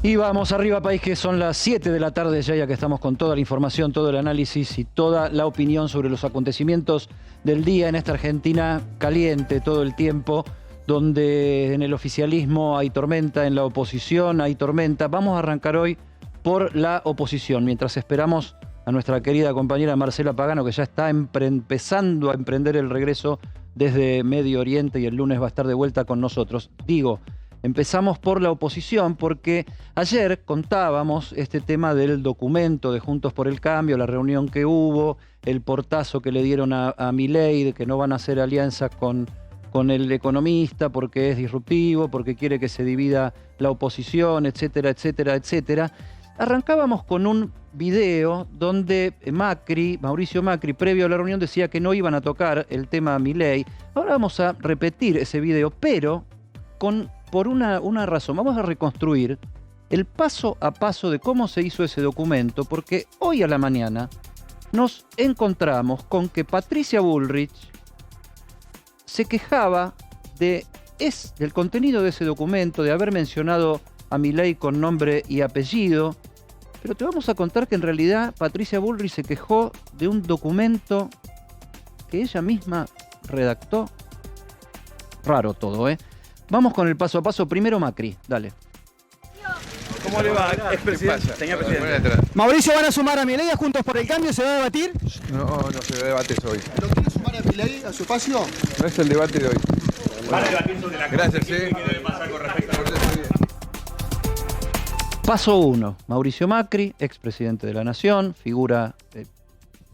Y vamos arriba, país, que son las 7 de la tarde ya que estamos con toda la información, todo el análisis y toda la opinión sobre los acontecimientos del día en esta Argentina caliente todo el tiempo, donde en el oficialismo hay tormenta, en la oposición hay tormenta. Vamos a arrancar hoy por la oposición, mientras esperamos a nuestra querida compañera Marcela Pagano, que ya está empezando a emprender el regreso desde Medio Oriente y el lunes va a estar de vuelta con nosotros. Empezamos por la oposición porque ayer contábamos este tema del documento de Juntos por el Cambio, la reunión que hubo, el portazo que le dieron a Milei de que no van a hacer alianza con el economista porque es disruptivo, porque quiere que se divida la oposición, etcétera, etcétera, etcétera. Arrancábamos con un video donde Mauricio Macri, previo a la reunión, decía que no iban a tocar el tema Milei. Ahora vamos a repetir ese video, pero por una razón. Vamos a reconstruir el paso a paso de cómo se hizo ese documento, porque hoy a la mañana nos encontramos con que Patricia Bullrich se quejaba del contenido de ese documento, de haber mencionado a Milei con nombre y apellido, pero te vamos a contar que en realidad Patricia Bullrich se quejó de un documento que ella misma redactó. Raro todo, ¿eh? Vamos con el paso a paso. Primero Macri, dale. ¿Cómo le va, expresidente? Señor presidente. Mauricio, ¿van a sumar a Milei a Juntos por el Cambio? ¿Se va a debatir? No se va a debatir hoy. ¿Lo quiere sumar a Milei a su espacio? No es el debate de hoy. Van a debatir sobre la Gracias, ¿Qué debe pasar con respecto a Paso 1. Mauricio Macri, expresidente de la Nación, figura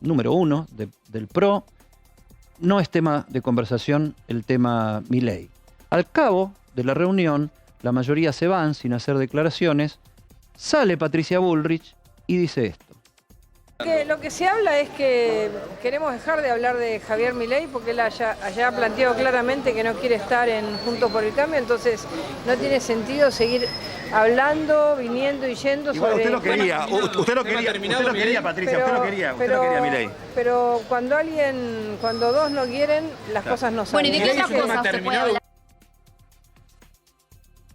número 1 del PRO. No es tema de conversación el tema Milei. Al cabo de la reunión, la mayoría se van sin hacer declaraciones. Sale Patricia Bullrich y dice esto. Lo que se habla es que queremos dejar de hablar de Javier Milei porque él allá ha planteado claramente que no quiere estar en Juntos por el Cambio, entonces no tiene sentido seguir hablando, viniendo y yendo. Igual sobre... usted lo quería, usted lo quería, Patricia, usted lo quería Milei. Pero cuando dos no quieren, las cosas no salen. Bueno, ¿y de qué otras cosas se puede hablar?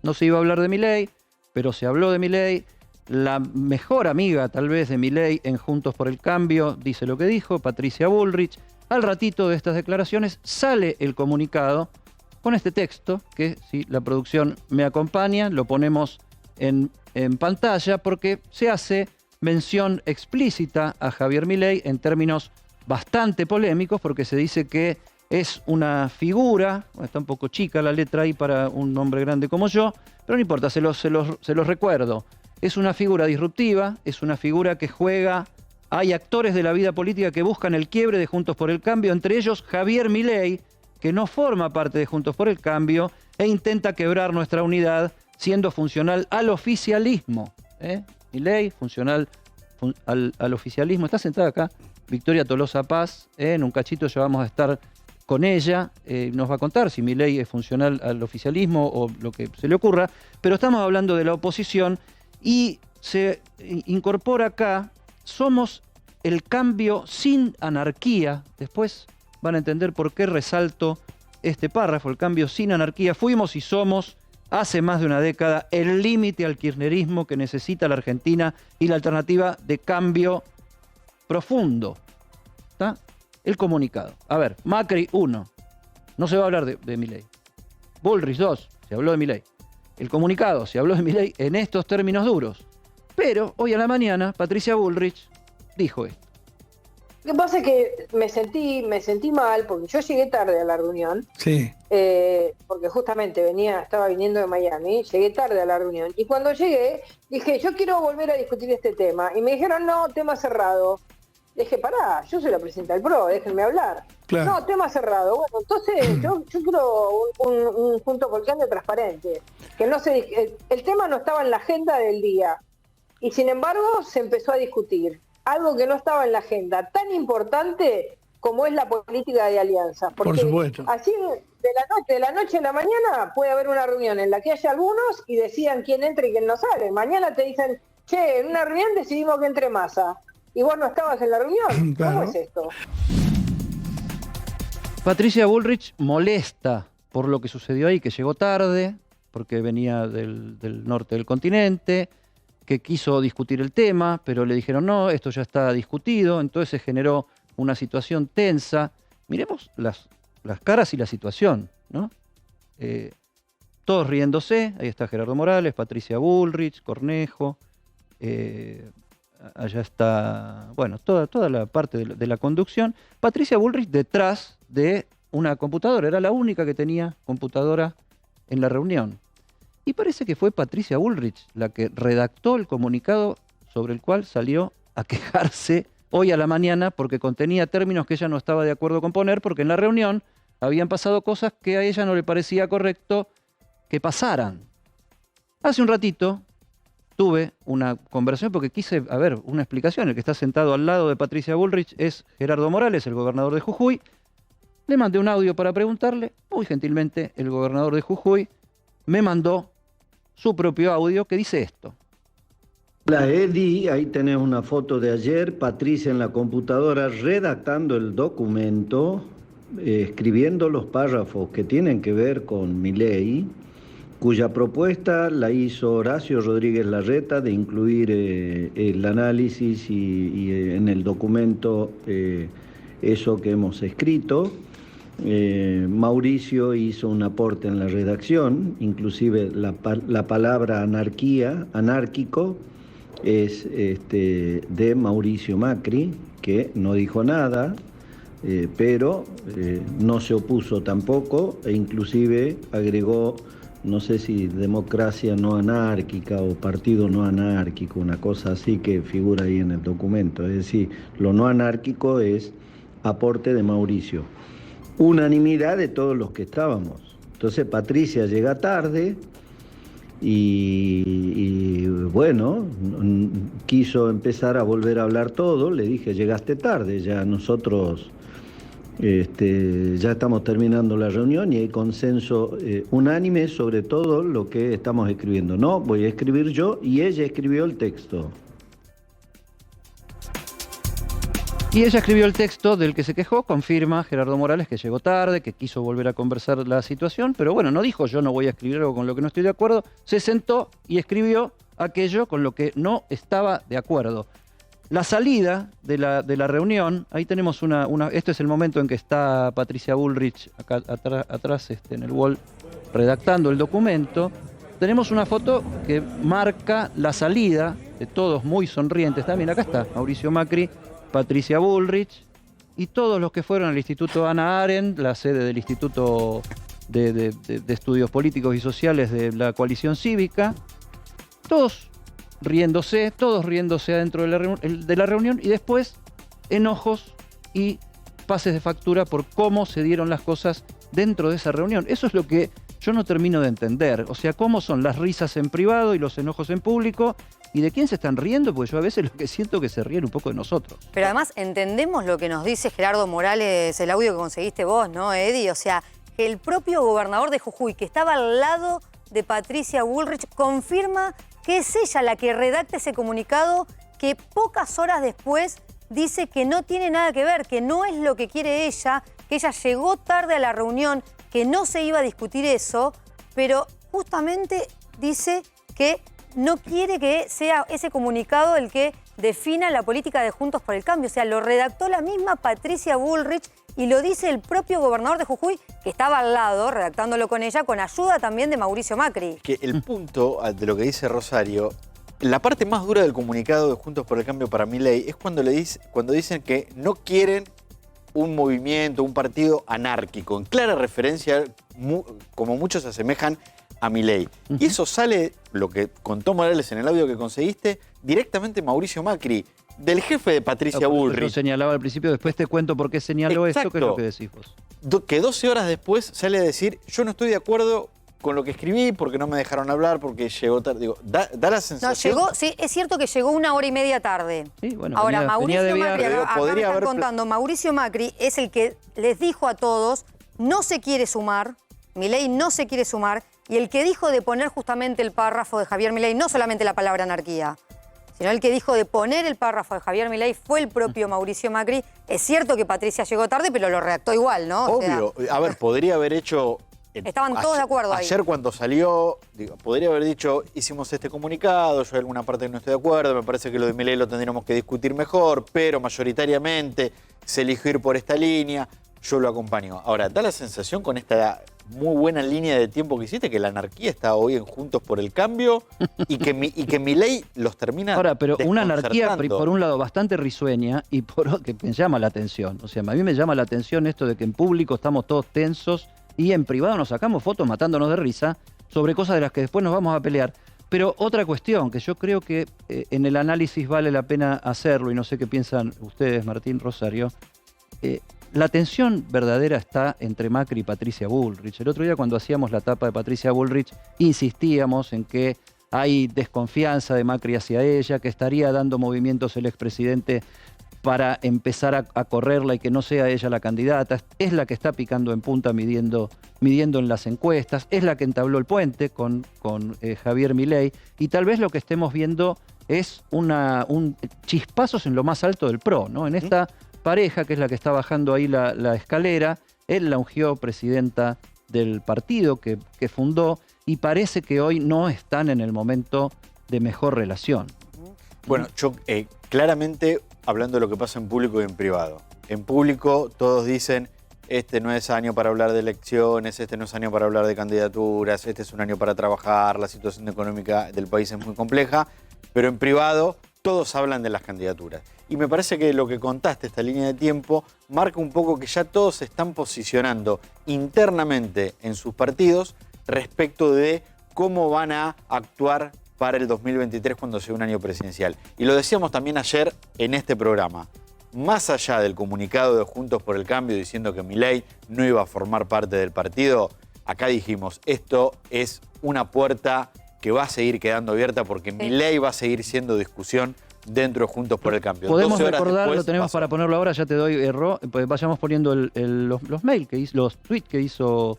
No se iba a hablar de Milei, pero se habló de Milei. La mejor amiga, tal vez, de Milei en Juntos por el Cambio dice lo que dijo, Patricia Bullrich. Al ratito de estas declaraciones sale el comunicado con este texto, que si la producción me acompaña, lo ponemos en pantalla, porque se hace mención explícita a Javier Milei en términos bastante polémicos, porque se dice que es una figura, está un poco chica la letra ahí para un hombre grande como yo, pero no importa, se los recuerdo. Es una figura disruptiva, es una figura que juega. Hay actores de la vida política que buscan el quiebre de Juntos por el Cambio, entre ellos Javier Milei, que no forma parte de Juntos por el Cambio e intenta quebrar nuestra unidad siendo funcional al oficialismo. Milei, funcional al oficialismo. Está sentada acá Victoria Tolosa Paz, en un cachito ya vamos a estar con ella, nos va a contar si Milei es funcional al oficialismo o lo que se le ocurra, pero estamos hablando de la oposición y se incorpora acá, somos el cambio sin anarquía. Después van a entender por qué resalto este párrafo, el cambio sin anarquía. Fuimos y somos, hace más de una década, el límite al kirchnerismo que necesita la Argentina y la alternativa de cambio profundo. ¿Está? El comunicado. A ver, Macri 1, no se va a hablar de Milei. Bullrich 2, se habló de Milei. El comunicado, se habló de Milei en estos términos duros. Pero hoy a la mañana, Patricia Bullrich dijo esto. Lo que pasa es que me sentí mal porque yo llegué tarde a la reunión. Sí. Porque justamente estaba viniendo de Miami, llegué tarde a la reunión. Y cuando llegué, dije, yo quiero volver a discutir este tema. Y me dijeron, no, tema cerrado. Dije, pará, yo soy la presidenta del PRO, déjenme hablar. Claro. No, tema cerrado. Bueno, entonces yo quiero un Juntos por el Cambio transparente. Que no el tema no estaba en la agenda del día. Y sin embargo se empezó a discutir algo que no estaba en la agenda, tan importante como es la política de alianzas. Porque por supuesto. Así de la noche a la mañana puede haber una reunión en la que haya algunos y decidan quién entra y quién no sale. Mañana te dicen, che, en una reunión decidimos que entre Massa. Y vos no estabas en la reunión. Claro. ¿Cómo es esto? Patricia Bullrich molesta por lo que sucedió ahí, que llegó tarde, porque venía del norte del continente, que quiso discutir el tema, pero le dijeron no, esto ya está discutido, entonces se generó una situación tensa. Miremos las caras y la situación, ¿no? Todos riéndose, ahí está Gerardo Morales, Patricia Bullrich, Cornejo, allá está, bueno, toda la parte de la conducción. Patricia Bullrich detrás de una computadora, era la única que tenía computadora en la reunión. Y parece que fue Patricia Bullrich la que redactó el comunicado sobre el cual salió a quejarse hoy a la mañana porque contenía términos que ella no estaba de acuerdo con poner, porque en la reunión habían pasado cosas que a ella no le parecía correcto que pasaran. Hace un ratito tuve una conversación porque quise, una explicación. El que está sentado al lado de Patricia Bullrich es Gerardo Morales, el gobernador de Jujuy. Le mandé un audio para preguntarle. Muy gentilmente, el gobernador de Jujuy me mandó su propio audio que dice esto. Hola Eddie, ahí tenés una foto de ayer, Patricia en la computadora redactando el documento, escribiendo los párrafos que tienen que ver con Milei, cuya propuesta la hizo Horacio Rodríguez Larreta de incluir el análisis y en el documento eso que hemos escrito. Mauricio hizo un aporte en la redacción, inclusive la palabra anarquía, anárquico, es de Mauricio Macri, que no dijo nada, pero no se opuso tampoco, e inclusive agregó, no sé si democracia no anárquica o partido no anárquico, una cosa así que figura ahí en el documento. Es decir, lo no anárquico es aporte de Mauricio. Unanimidad de todos los que estábamos. Entonces Patricia llega tarde y bueno, quiso empezar a volver a hablar todo. Le dije, llegaste tarde, ya nosotros ya estamos terminando la reunión y hay consenso unánime sobre todo lo que estamos escribiendo. No, voy a escribir yo y ella escribió el texto. Y ella escribió el texto del que se quejó, confirma Gerardo Morales que llegó tarde, que quiso volver a conversar la situación, pero bueno, no dijo yo no voy a escribir algo con lo que no estoy de acuerdo, se sentó y escribió aquello con lo que no estaba de acuerdo. La salida de la reunión, ahí tenemos este es el momento en que está Patricia Bullrich acá atrás en el wall redactando el documento. Tenemos una foto que marca la salida de todos muy sonrientes. También acá está Mauricio Macri, Patricia Bullrich y todos los que fueron al Instituto Hannah Arendt, la sede del Instituto de Estudios Políticos y Sociales de la Coalición Cívica, todos riéndose adentro de la reunión y después enojos y pases de factura por cómo se dieron las cosas dentro de esa reunión. Eso es lo que yo no termino de entender. O sea, cómo son las risas en privado y los enojos en público. ¿Y de quién se están riendo? Porque yo a veces lo que siento es que se ríen un poco de nosotros. Pero además entendemos lo que nos dice Gerardo Morales, el audio que conseguiste vos, ¿no, Eddie? O sea, que el propio gobernador de Jujuy, que estaba al lado de Patricia Bullrich, confirma que es ella la que redacta ese comunicado que pocas horas después dice que no tiene nada que ver, que no es lo que quiere ella, que ella llegó tarde a la reunión, que no se iba a discutir eso, pero justamente dice que no quiere que sea ese comunicado el que defina la política de Juntos por el Cambio. O sea, lo redactó la misma Patricia Bullrich y lo dice el propio gobernador de Jujuy, que estaba al lado, redactándolo con ella, con ayuda también de Mauricio Macri. Que el punto de lo que dice Rosario, la parte más dura del comunicado de Juntos por el Cambio para Milei es cuando dicen que no quieren un movimiento, un partido anárquico, en clara referencia, como muchos se asemejan a Milei. Y eso sale, lo que contó Morales en el audio que conseguiste, directamente Mauricio Macri, del jefe de Patricia Bullrich. Lo señalaba al principio, después te cuento por qué señaló esto, que es lo que decís vos. Que 12 horas después sale a decir, yo no estoy de acuerdo con lo que escribí, porque no me dejaron hablar, porque llegó tarde. Digo, da la sensación... No, llegó, sí, es cierto que llegó 1 hora y media tarde. Sí, bueno, ahora, venía Mauricio de Macri, viaje. acá me están contando, Mauricio Macri es el que les dijo a todos, no se quiere sumar, Milei no se quiere sumar, y el que dijo de poner justamente el párrafo de Javier Milei, no solamente la palabra anarquía, sino el que dijo de poner el párrafo de Javier Milei fue el propio Mauricio Macri. Es cierto que Patricia llegó tarde, pero lo redactó igual, ¿no? Obvio. A ver, podría haber hecho Estaban todos de acuerdo ahí. Ayer cuando salió, podría haber dicho, hicimos este comunicado, yo en alguna parte no estoy de acuerdo, me parece que lo de Milei lo tendríamos que discutir mejor, pero mayoritariamente se eligió ir por esta línea, yo lo acompaño. Ahora, da la sensación con esta muy buena línea de tiempo que hiciste que la anarquía está hoy en Juntos por el Cambio y que Milei los termina Ahora, pero una anarquía, desconcertando. por un lado, bastante risueña y por otro, que me llama la atención. O sea, a mí me llama la atención esto de que en público estamos todos tensos y en privado nos sacamos fotos matándonos de risa sobre cosas de las que después nos vamos a pelear. Pero otra cuestión que yo creo que en el análisis vale la pena hacerlo, y no sé qué piensan ustedes, Martín, Rosario, la tensión verdadera está entre Macri y Patricia Bullrich. El otro día cuando hacíamos la tapa de Patricia Bullrich insistíamos en que hay desconfianza de Macri hacia ella, que estaría dando movimientos el expresidente para empezar a correrla y que no sea ella la candidata. Es la que está picando en punta midiendo en las encuestas, es la que entabló el puente con Javier Milei, y tal vez lo que estemos viendo es un chispazos en lo más alto del PRO, ¿no? En esta pareja, que es la que está bajando ahí la escalera, él la ungió presidenta del partido que fundó, y parece que hoy no están en el momento de mejor relación. Bueno, yo claramente, hablando de lo que pasa en público y en privado. En público todos dicen, este no es año para hablar de elecciones, este no es año para hablar de candidaturas, este es un año para trabajar, la situación económica del país es muy compleja, pero en privado todos hablan de las candidaturas. Y me parece que lo que contaste, esta línea de tiempo, marca un poco que ya todos se están posicionando internamente en sus partidos respecto de cómo van a actuar para el 2023 cuando sea un año presidencial. Y lo decíamos también ayer en este programa. Más allá del comunicado de Juntos por el Cambio diciendo que Milei no iba a formar parte del partido, acá dijimos, esto es una puerta que va a seguir quedando abierta porque Milei va a seguir siendo discusión dentro de Juntos por el Cambio. Podemos recordar, lo tenemos para ponerlo ahora, ya te doy error, pues vayamos poniendo los mails que hizo, los tweets que hizo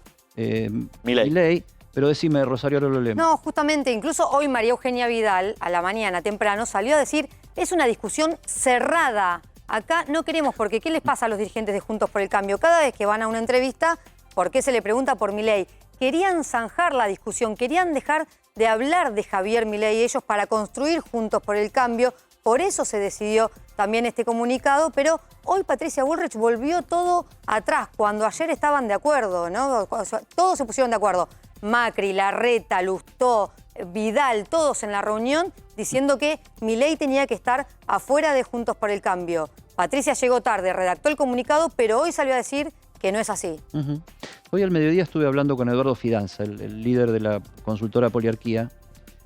Milei. Pero decime, Rosario, ahora lo leemos. No, justamente, incluso hoy María Eugenia Vidal, a la mañana temprano, salió a decir, es una discusión cerrada. Acá no queremos, porque ¿qué les pasa a los dirigentes de Juntos por el Cambio? Cada vez que van a una entrevista, ¿por qué se le pregunta por Milei? Querían zanjar la discusión, querían dejar de hablar de Javier Milei ellos para construir Juntos por el Cambio. Por eso se decidió también este comunicado, pero hoy Patricia Bullrich volvió todo atrás, cuando ayer estaban de acuerdo, ¿no? Todos se pusieron de acuerdo. Macri, Larreta, Lustó, Vidal, todos en la reunión diciendo que Milei tenía que estar afuera de Juntos por el Cambio. Patricia llegó tarde, redactó el comunicado, pero hoy salió a decir que no es así. Hoy al mediodía estuve hablando con Eduardo Fidanza, el líder de la consultora Poliarquía,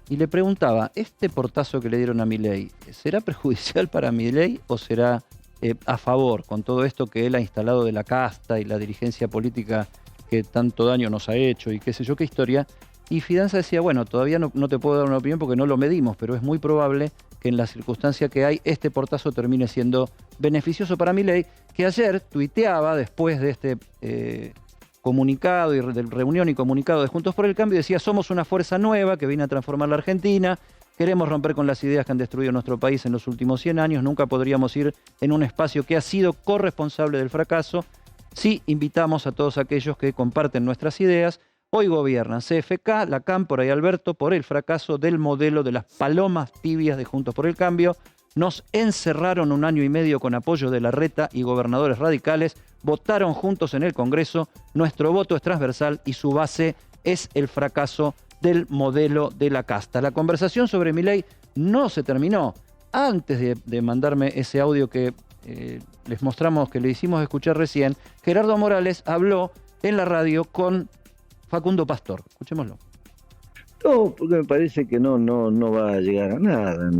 y le preguntaba, ¿este portazo que le dieron a Milei será perjudicial para Milei o será a favor con todo esto que él ha instalado de la casta y la dirigencia política que tanto daño nos ha hecho y qué sé yo qué historia? Y Fidanza decía, bueno, todavía no te puedo dar una opinión porque no lo medimos, pero es muy probable que en la circunstancia que hay, este portazo termine siendo beneficioso para Milei, que ayer tuiteaba después de este comunicado y de reunión y comunicado de Juntos por el Cambio, decía, somos una fuerza nueva que viene a transformar la Argentina, queremos romper con las ideas que han destruido nuestro país en los últimos 100 años, nunca podríamos ir en un espacio que ha sido corresponsable del fracaso. Sí, invitamos a todos aquellos que comparten nuestras ideas. Hoy gobiernan CFK, la CAM, por ahí Alberto, por el fracaso del modelo de las palomas tibias de Juntos por el Cambio. Nos encerraron 1 año y medio con apoyo de Larreta y gobernadores radicales. Votaron juntos en el Congreso. Nuestro voto es transversal y su base es el fracaso del modelo de la casta. La conversación sobre Milei no se terminó. Antes de mandarme ese audio que les mostramos, que le hicimos escuchar recién, Gerardo Morales habló en la radio con Facundo Pastor. Escuchémoslo. No, porque me parece que no va a llegar a nada.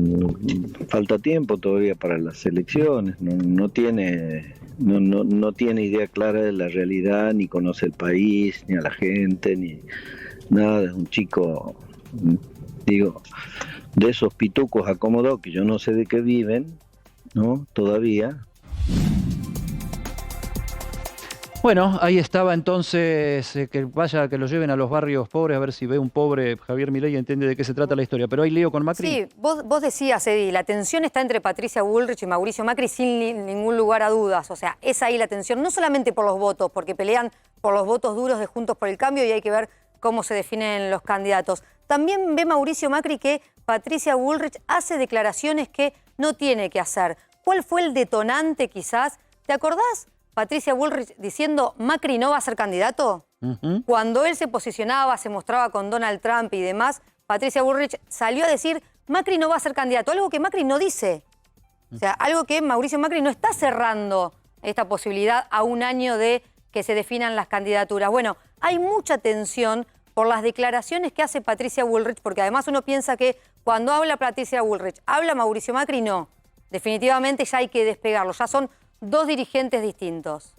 Falta tiempo todavía para las elecciones. No tiene idea clara de la realidad, ni conoce el país, ni a la gente, ni nada. Es un chico, digo, de esos pitucos acomodados que yo no sé de qué viven, ¿no? Todavía. Bueno, ahí estaba entonces, que vaya, que lo lleven a los barrios pobres, a ver si ve un pobre Javier Milei y entiende de qué se trata la historia. Pero hay lío con Macri. Sí, vos decías, Edi, la tensión está entre Patricia Bullrich y Mauricio Macri sin ningún lugar a dudas. O sea, es ahí la tensión, no solamente por los votos, porque pelean por los votos duros de Juntos por el Cambio y hay que ver cómo se definen los candidatos. También ve Mauricio Macri que Patricia Bullrich hace declaraciones que no tiene que hacer. ¿Cuál fue el detonante quizás? ¿Te acordás? Patricia Bullrich diciendo Macri no va a ser candidato. Cuando él se posicionaba, se mostraba con Donald Trump y demás, Patricia Bullrich salió a decir Macri no va a ser candidato, algo que Macri no dice. O sea, algo que Mauricio Macri no está cerrando esta posibilidad a un año de que se definan las candidaturas. Bueno, hay mucha tensión por las declaraciones que hace Patricia Bullrich, porque además uno piensa que cuando habla Patricia Bullrich, habla Mauricio Macri, no. Definitivamente ya hay que despegarlo, ya son dos dirigentes distintos.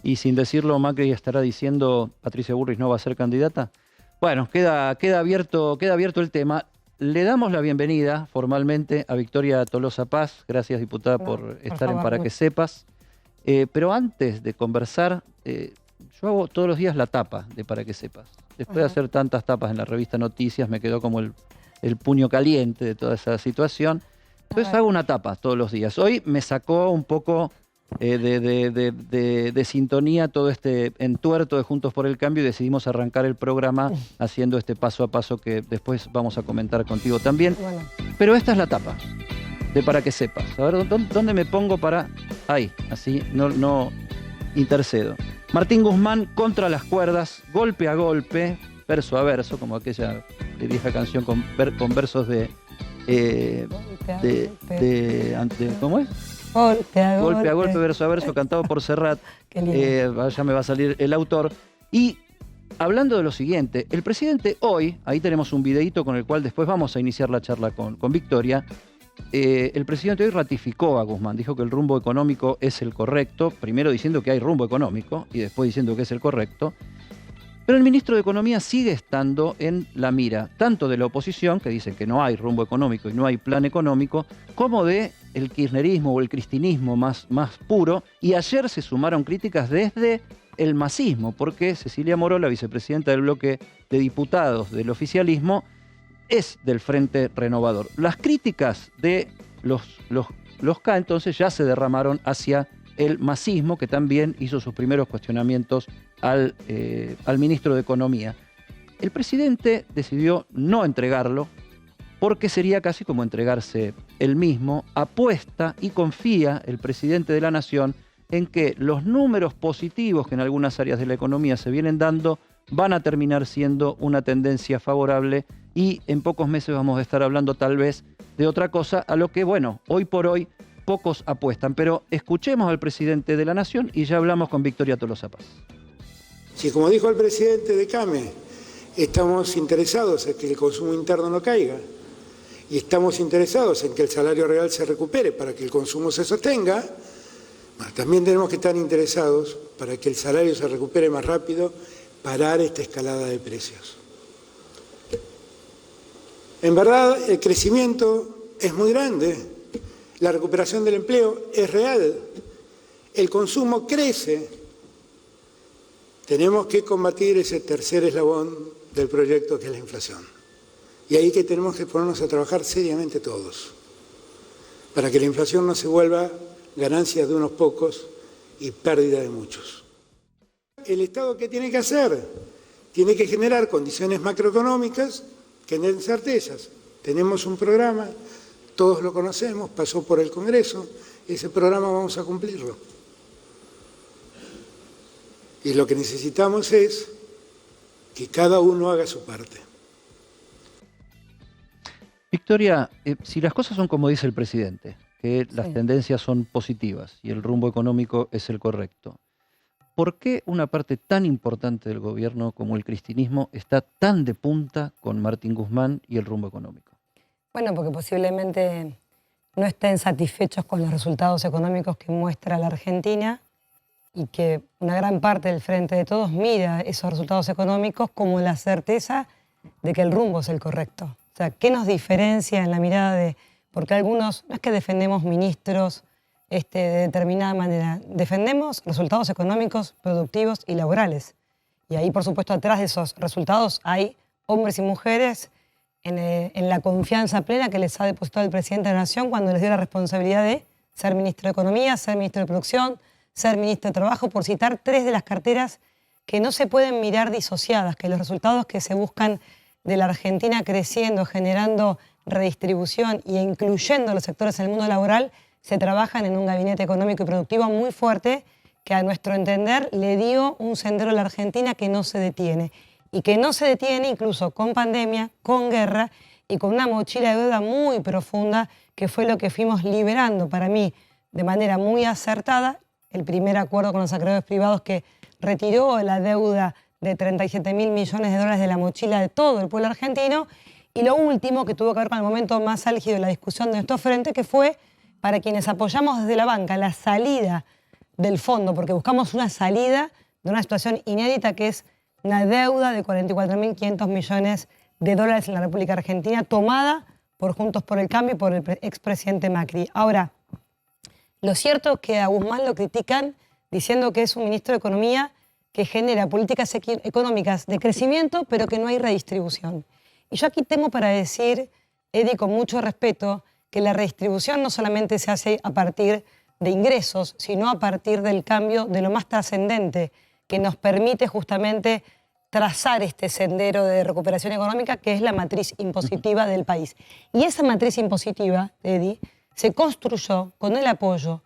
Y sin decirlo, Macri estará diciendo Patricia Bullrich no va a ser candidata. Bueno, queda abierto el tema. Le damos la bienvenida formalmente a Victoria Tolosa Paz. Gracias, diputada, por estar en Para que Sepas. Pero antes de conversar, yo hago todos los días la tapa de Para que Sepas. Después de hacer tantas tapas en la revista Noticias, me quedó como el puño caliente de toda esa situación. Entonces hago una tapa todos los días. Hoy me sacó un poco de sintonía todo este entuerto de Juntos por el Cambio y decidimos arrancar el programa haciendo este paso a paso que después vamos a comentar contigo también. Bueno. Pero esta es la tapa de Para que Sepas. A ver, ¿dónde me pongo para...? Ahí, así, no intercedo. Martín Guzmán contra las cuerdas, golpe a golpe, verso a verso, como aquella vieja canción con versos ¿cómo es? Golpe a golpe, verso a verso, cantado por Serrat. Ya me va a salir el autor. Y hablando de lo siguiente, el presidente hoy, ahí tenemos un videíto con el cual después vamos a iniciar la charla con Victoria. El presidente hoy ratificó a Guzmán, dijo que el rumbo económico es el correcto, primero diciendo que hay rumbo económico y después diciendo que es el correcto. Pero el ministro de Economía sigue estando en la mira, tanto de la oposición, que dicen que no hay rumbo económico y no hay plan económico, como de el kirchnerismo o el cristinismo más puro. Y ayer se sumaron críticas desde el masismo, porque Cecilia Moró, la vicepresidenta del bloque de diputados del oficialismo, es del Frente Renovador. Las críticas de los K entonces ya se derramaron hacia el masismo, que también hizo sus primeros cuestionamientos al ministro de Economía. El presidente decidió no entregarlo porque sería casi como entregarse él mismo. Apuesta y confía el presidente de la Nación en que los números positivos que en algunas áreas de la economía se vienen dando van a terminar siendo una tendencia favorable y en pocos meses vamos a estar hablando tal vez de otra cosa, a lo que, bueno, hoy por hoy pocos apuestan. Pero escuchemos al presidente de la Nación y ya hablamos con Victoria Tolosa Paz. Si, como dijo el presidente de CAME, estamos interesados en que el consumo interno no caiga y estamos interesados en que el salario real se recupere para que el consumo se sostenga, bueno, también tenemos que estar interesados para que el salario se recupere más rápido, parar esta escalada de precios. En verdad, el crecimiento es muy grande, la recuperación del empleo es real, el consumo crece. Tenemos que combatir ese tercer eslabón del proyecto que es la inflación. Y ahí que tenemos que ponernos a trabajar seriamente todos, para que la inflación no se vuelva ganancia de unos pocos y pérdida de muchos. ¿El Estado qué tiene que hacer? Tiene que generar condiciones macroeconómicas que den certezas. Tenemos un programa, todos lo conocemos, pasó por el Congreso, ese programa vamos a cumplirlo. Y lo que necesitamos es que cada uno haga su parte. Victoria, si las cosas son como dice el presidente, que las tendencias son positivas y el rumbo económico es el correcto, ¿por qué una parte tan importante del gobierno como el cristinismo está tan de punta con Martín Guzmán y el rumbo económico? Bueno, porque posiblemente no estén satisfechos con los resultados económicos que muestra la Argentina y que una gran parte del Frente de Todos mira esos resultados económicos como la certeza de que el rumbo es el correcto. O sea, ¿qué nos diferencia en la mirada de...? Porque algunos, no es que defendemos ministros de determinada manera. Defendemos resultados económicos, productivos y laborales. Y ahí, por supuesto, atrás de esos resultados hay hombres y mujeres en la confianza plena que les ha depositado el presidente de la Nación cuando les dio la responsabilidad de ser ministro de Economía, ser ministro de Producción, ser ministro de Trabajo, por citar 3 de las carteras que no se pueden mirar disociadas, que los resultados que se buscan de la Argentina creciendo, generando redistribución e incluyendo los sectores en el mundo laboral, se trabajan en un gabinete económico y productivo muy fuerte que a nuestro entender le dio un sendero a la Argentina que no se detiene. Y que no se detiene incluso con pandemia, con guerra y con una mochila de deuda muy profunda que fue lo que fuimos liberando para mí de manera muy acertada. El primer acuerdo con los acreedores privados que retiró la deuda de 37.000 millones de dólares de la mochila de todo el pueblo argentino. Y lo último que tuvo que ver con el momento más álgido de la discusión de nuestro frente, que fue para quienes apoyamos desde la banca la salida del fondo, porque buscamos una salida de una situación inédita que es una deuda de 44.500 millones de dólares en la República Argentina, tomada por Juntos por el Cambio y por el expresidente Macri. Ahora, lo cierto es que a Guzmán lo critican diciendo que es un ministro de Economía que genera políticas económicas de crecimiento, pero que no hay redistribución. Y yo aquí tengo para decir, Eddie, con mucho respeto, que la redistribución no solamente se hace a partir de ingresos, sino a partir del cambio de lo más trascendente, que nos permite justamente trazar este sendero de recuperación económica, que es la matriz impositiva del país. Y esa matriz impositiva, Eddie, se construyó con el apoyo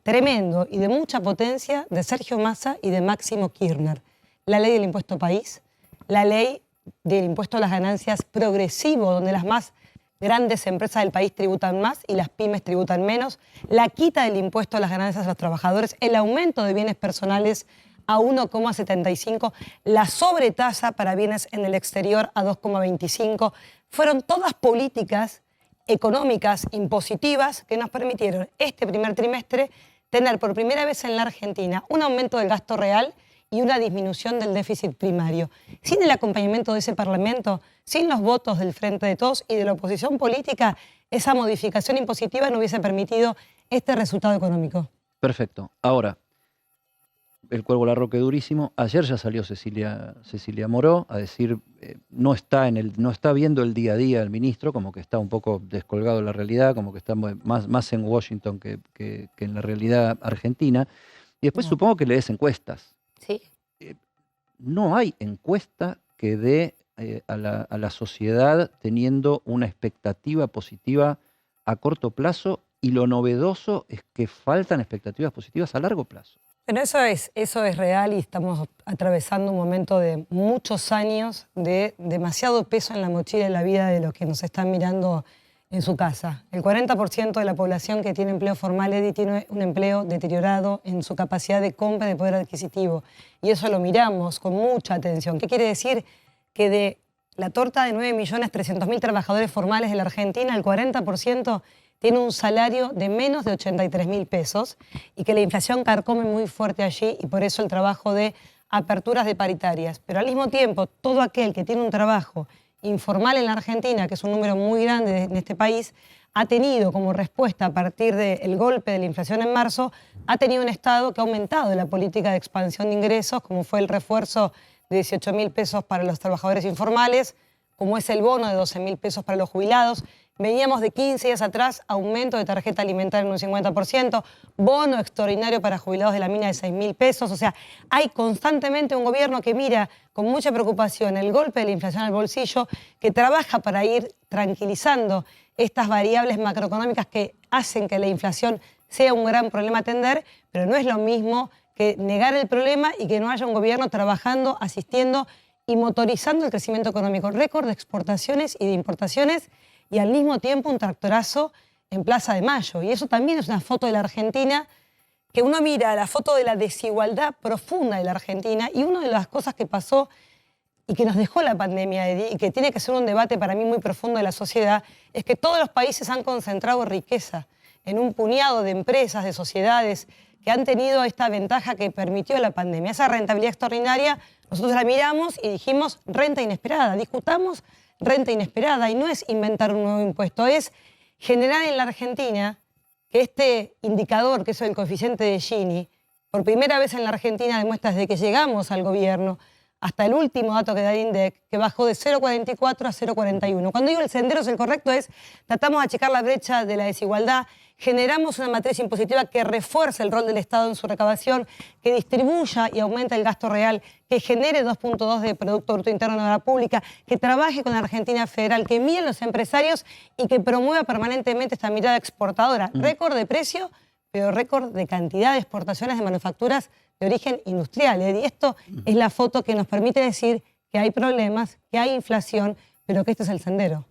tremendo y de mucha potencia de Sergio Massa y de Máximo Kirchner. La ley del impuesto país, la ley del impuesto a las ganancias progresivo, donde las más grandes empresas del país tributan más y las pymes tributan menos, la quita del impuesto a las ganancias a los trabajadores, el aumento de bienes personales a 1,75, la sobretasa para bienes en el exterior a 2,25. Fueron todas políticas económicas impositivas que nos permitieron este primer trimestre tener por primera vez en la Argentina un aumento del gasto real y una disminución del déficit primario. Sin el acompañamiento de ese Parlamento, sin los votos del Frente de Todos y de la oposición política, esa modificación impositiva no hubiese permitido este resultado económico. Perfecto. Ahora, el Cuervo Larroque durísimo. Ayer ya salió Cecilia Moró a decir no está viendo el día a día el ministro, como que está un poco descolgado de la realidad, como que está más en Washington que en la realidad argentina. Y después supongo que lees encuestas. Sí. No hay encuesta que dé a la sociedad teniendo una expectativa positiva a corto plazo, y lo novedoso es que faltan expectativas positivas a largo plazo. Pero eso es real y estamos atravesando un momento de muchos años de demasiado peso en la mochila de la vida de los que nos están mirando en su casa. El 40% de la población que tiene empleo formal, Eddie, tiene un empleo deteriorado en su capacidad de compra y de poder adquisitivo. Y eso lo miramos con mucha atención. ¿Qué quiere decir? Que de la torta de 9.300.000 trabajadores formales de la Argentina, el 40% tiene un salario de menos de 83.000 pesos y que la inflación carcome muy fuerte allí, y por eso el trabajo de aperturas de paritarias. Pero al mismo tiempo, todo aquel que tiene un trabajo informal en la Argentina, que es un número muy grande en este país, ha tenido como respuesta a partir del golpe de la inflación en marzo, ha tenido un Estado que ha aumentado la política de expansión de ingresos, como fue el refuerzo de 18.000 pesos para los trabajadores informales, como es el bono de 12.000 pesos para los jubilados. Veníamos de 15 días atrás, aumento de tarjeta alimentaria en un 50%, bono extraordinario para jubilados de la mina de 6.000 pesos. O sea, hay constantemente un gobierno que mira con mucha preocupación el golpe de la inflación al bolsillo, que trabaja para ir tranquilizando estas variables macroeconómicas que hacen que la inflación sea un gran problema a atender, pero no es lo mismo que negar el problema y que no haya un gobierno trabajando, asistiendo y motorizando el crecimiento económico. Récord de exportaciones y de importaciones, y al mismo tiempo un tractorazo en Plaza de Mayo. Y eso también es una foto de la Argentina, que uno mira la foto de la desigualdad profunda de la Argentina, y una de las cosas que pasó y que nos dejó la pandemia, Eddie, y que tiene que ser un debate para mí muy profundo de la sociedad, es que todos los países han concentrado riqueza en un puñado de empresas, de sociedades, que han tenido esta ventaja que permitió la pandemia. Esa rentabilidad extraordinaria, nosotros la miramos y dijimos renta inesperada, discutamos renta inesperada, y no es inventar un nuevo impuesto, es generar en la Argentina que este indicador, que es el coeficiente de Gini, por primera vez en la Argentina demuestra desde que llegamos al gobierno hasta el último dato que da el INDEC, que bajó de 0,44 a 0,41. Cuando digo el sendero es el correcto, tratamos de achicar la brecha de la desigualdad, generamos una matriz impositiva que refuerce el rol del Estado en su recaudación, que distribuya y aumente el gasto real, que genere 2.2 de Producto Bruto Interno de la Pública, que trabaje con la Argentina Federal, que mire a los empresarios y que promueva permanentemente esta mirada exportadora. Récord de precio, pero récord de cantidad de exportaciones de manufacturas de origen industrial. Y esto es la foto que nos permite decir que hay problemas, que hay inflación, pero que este es el sendero.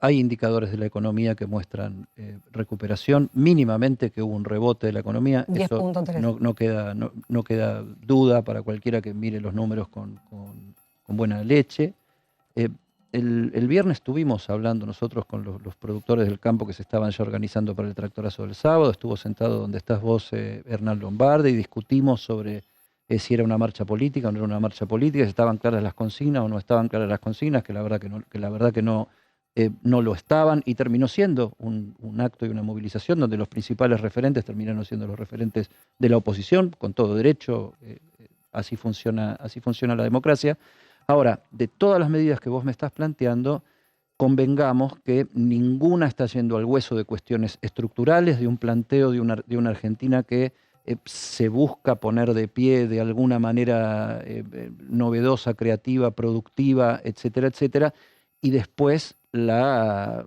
Hay indicadores de la economía que muestran recuperación, mínimamente que hubo un rebote de la economía. 10.3. No queda duda para cualquiera que mire los números con buena leche. El viernes estuvimos hablando nosotros con los productores del campo que se estaban ya organizando para el tractorazo del sábado. Estuvo sentado donde estás vos, Hernán Lombardi, y discutimos sobre si era una marcha política o no era una marcha política, si estaban claras las consignas o no estaban claras las consignas, que la verdad que no lo estaban, y terminó siendo un acto y una movilización donde los principales referentes terminaron siendo los referentes de la oposición, con todo derecho. Así funciona la democracia. Ahora, de todas las medidas que vos me estás planteando, convengamos que ninguna está yendo al hueso de cuestiones estructurales, de un planteo de una Argentina que se busca poner de pie de alguna manera novedosa, creativa, productiva, etcétera, etcétera, y después la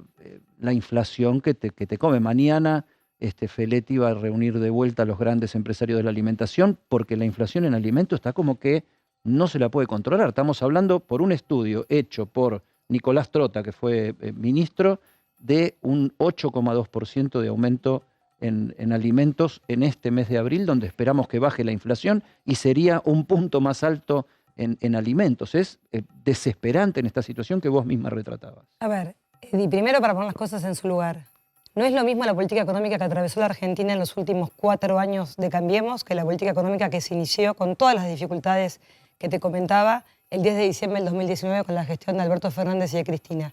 inflación que te come. Mañana Feletti va a reunir de vuelta a los grandes empresarios de la alimentación, porque la inflación en alimentos está como que no se la puede controlar. Estamos hablando por un estudio hecho por Nicolás Trota, que fue ministro, de un 8,2% de aumento en alimentos en este mes de abril, donde esperamos que baje la inflación y sería un punto más alto en alimentos. Es desesperante en esta situación que vos misma retratabas. A ver, y primero para poner las cosas en su lugar. No es lo mismo la política económica que atravesó la Argentina en los últimos 4 años de Cambiemos que la política económica que se inició con todas las dificultades que te comentaba el 10 de diciembre del 2019 con la gestión de Alberto Fernández y de Cristina.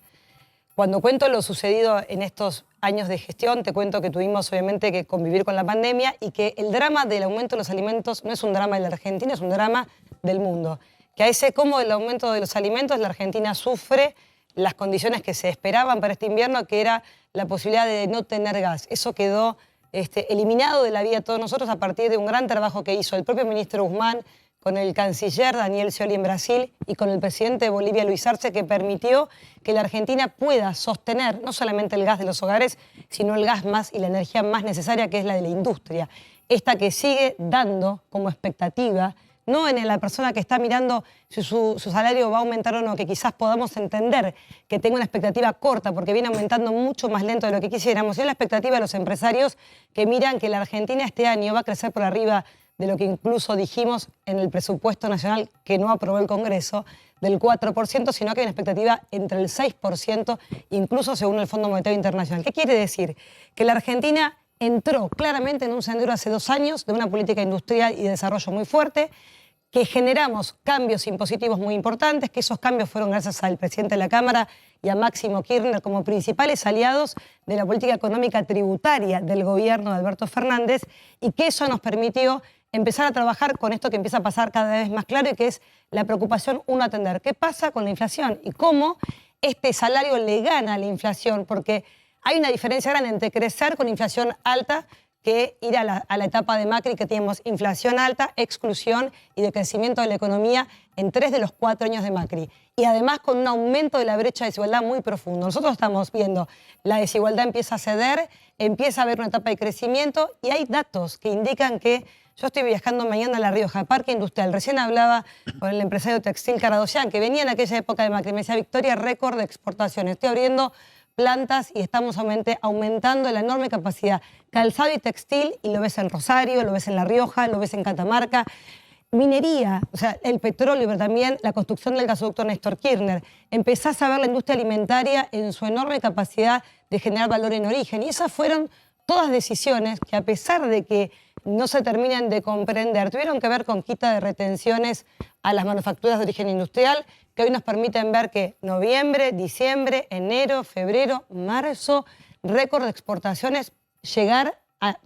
Cuando cuento lo sucedido en estos años de gestión, te cuento que tuvimos obviamente que convivir con la pandemia y que el drama del aumento de los alimentos no es un drama de la Argentina, es un drama del mundo. Que a ese como del aumento de los alimentos la Argentina sufre las condiciones que se esperaban para este invierno, que era la posibilidad de no tener gas. Eso quedó eliminado de la vida de todos nosotros a partir de un gran trabajo que hizo el propio ministro Guzmán con el canciller Daniel Scioli en Brasil y con el presidente de Bolivia, Luis Arce, que permitió que la Argentina pueda sostener no solamente el gas de los hogares, sino el gas más y la energía más necesaria, que es la de la industria. Esta que sigue dando como expectativa, no en la persona que está mirando si su salario va a aumentar o no, que quizás podamos entender que tenga una expectativa corta porque viene aumentando mucho más lento de lo que quisiéramos, sino la expectativa de los empresarios que miran que la Argentina este año va a crecer por arriba de lo que incluso dijimos en el presupuesto nacional que no aprobó el Congreso, del 4%, sino que hay una expectativa entre el 6%, incluso según el Fondo Monetario Internacional. ¿Qué quiere decir? Que la Argentina entró claramente en un sendero hace 2 años de una política industrial y de desarrollo muy fuerte, que generamos cambios impositivos muy importantes, que esos cambios fueron gracias al presidente de la Cámara y a Máximo Kirchner como principales aliados de la política económica tributaria del gobierno de Alberto Fernández, y que eso nos permitió empezar a trabajar con esto que empieza a pasar cada vez más claro y que es la preocupación uno atender. ¿Qué pasa con la inflación? Y cómo este salario le gana a la inflación, porque hay una diferencia grande entre crecer con inflación alta que ir a la etapa de Macri, que tenemos inflación alta, exclusión y decrecimiento de la economía en 3 de los 4 años de Macri. Y además con un aumento de la brecha de desigualdad muy profundo. Nosotros estamos viendo la desigualdad empieza a ceder, empieza a haber una etapa de crecimiento y hay datos que indican que yo estoy viajando mañana a La Rioja, Parque Industrial. Recién hablaba con el empresario textil Caradoyan, que venía en aquella época de Macri. Me decía, Victoria, récord de exportaciones. Estoy abriendo plantas y estamos aumentando la enorme capacidad. Calzado y textil, y lo ves en Rosario, lo ves en La Rioja, lo ves en Catamarca. Minería, o sea, el petróleo, pero también la construcción del gasoducto Néstor Kirchner. Empezás a ver la industria alimentaria en su enorme capacidad de generar valor en origen. Y esas fueron todas decisiones que, a pesar de que no se terminan de comprender, tuvieron que ver con quita de retenciones a las manufacturas de origen industrial, que hoy nos permiten ver que noviembre, diciembre, enero, febrero, marzo, récord de exportaciones llegar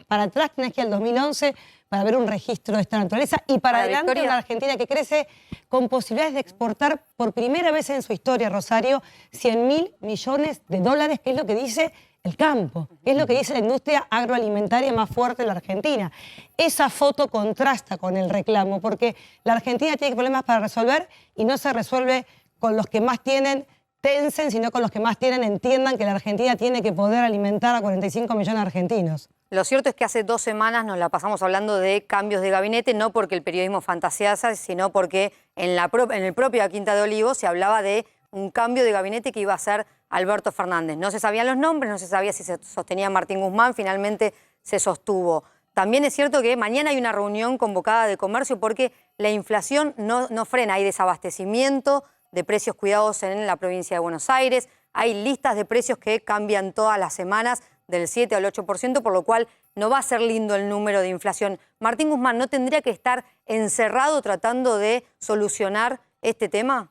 para atrás, tenés que ir al 2011 para ver un registro de esta naturaleza y para adelante Victoria. una Argentina que crece con posibilidades de exportar por primera vez en su historia, Rosario, 100.000 millones de dólares, que es lo que dice el campo, que es lo que dice la industria agroalimentaria más fuerte de la Argentina. Esa foto contrasta con el reclamo, porque la Argentina tiene problemas para resolver y no se resuelve con los que más tienen tensen, sino con los que más tienen entiendan que la Argentina tiene que poder alimentar a 45 millones de argentinos. Lo cierto es que hace 2 semanas nos la pasamos hablando de cambios de gabinete, no porque el periodismo fantasease, sino porque en el propio Quinta de Olivos se hablaba de un cambio de gabinete que iba a ser Alberto Fernández. No se sabían los nombres, no se sabía si se sostenía Martín Guzmán, finalmente se sostuvo. También es cierto que mañana hay una reunión convocada de comercio porque la inflación no frena, hay desabastecimiento de precios cuidados en la provincia de Buenos Aires, hay listas de precios que cambian todas las semanas del 7 al 8%, por lo cual no va a ser lindo el número de inflación. Martín Guzmán, ¿no tendría que estar encerrado tratando de solucionar este tema?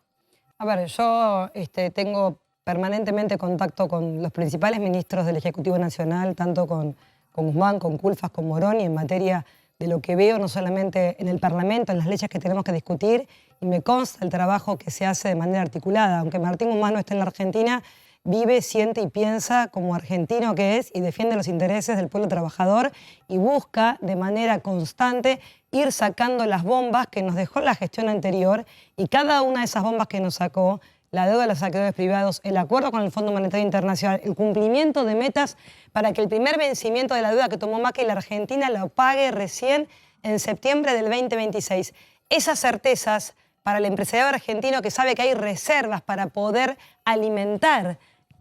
A ver, yo tengo permanentemente contacto con los principales ministros del Ejecutivo Nacional, tanto con Guzmán, con Culfas, con Moroni, en materia de lo que veo no solamente en el Parlamento, en las leyes que tenemos que discutir, y me consta el trabajo que se hace de manera articulada. Aunque Martín Guzmán no esté en la Argentina, vive, siente y piensa como argentino que es y defiende los intereses del pueblo trabajador y busca de manera constante ir sacando las bombas que nos dejó la gestión anterior, y cada una de esas bombas que nos sacó, la deuda de los acreedores privados, el acuerdo con el Fondo Monetario Internacional, el cumplimiento de metas para que el primer vencimiento de la deuda que tomó Macri la Argentina lo pague recién en septiembre del 2026. Esas certezas para el empresariado argentino que sabe que hay reservas para poder alimentar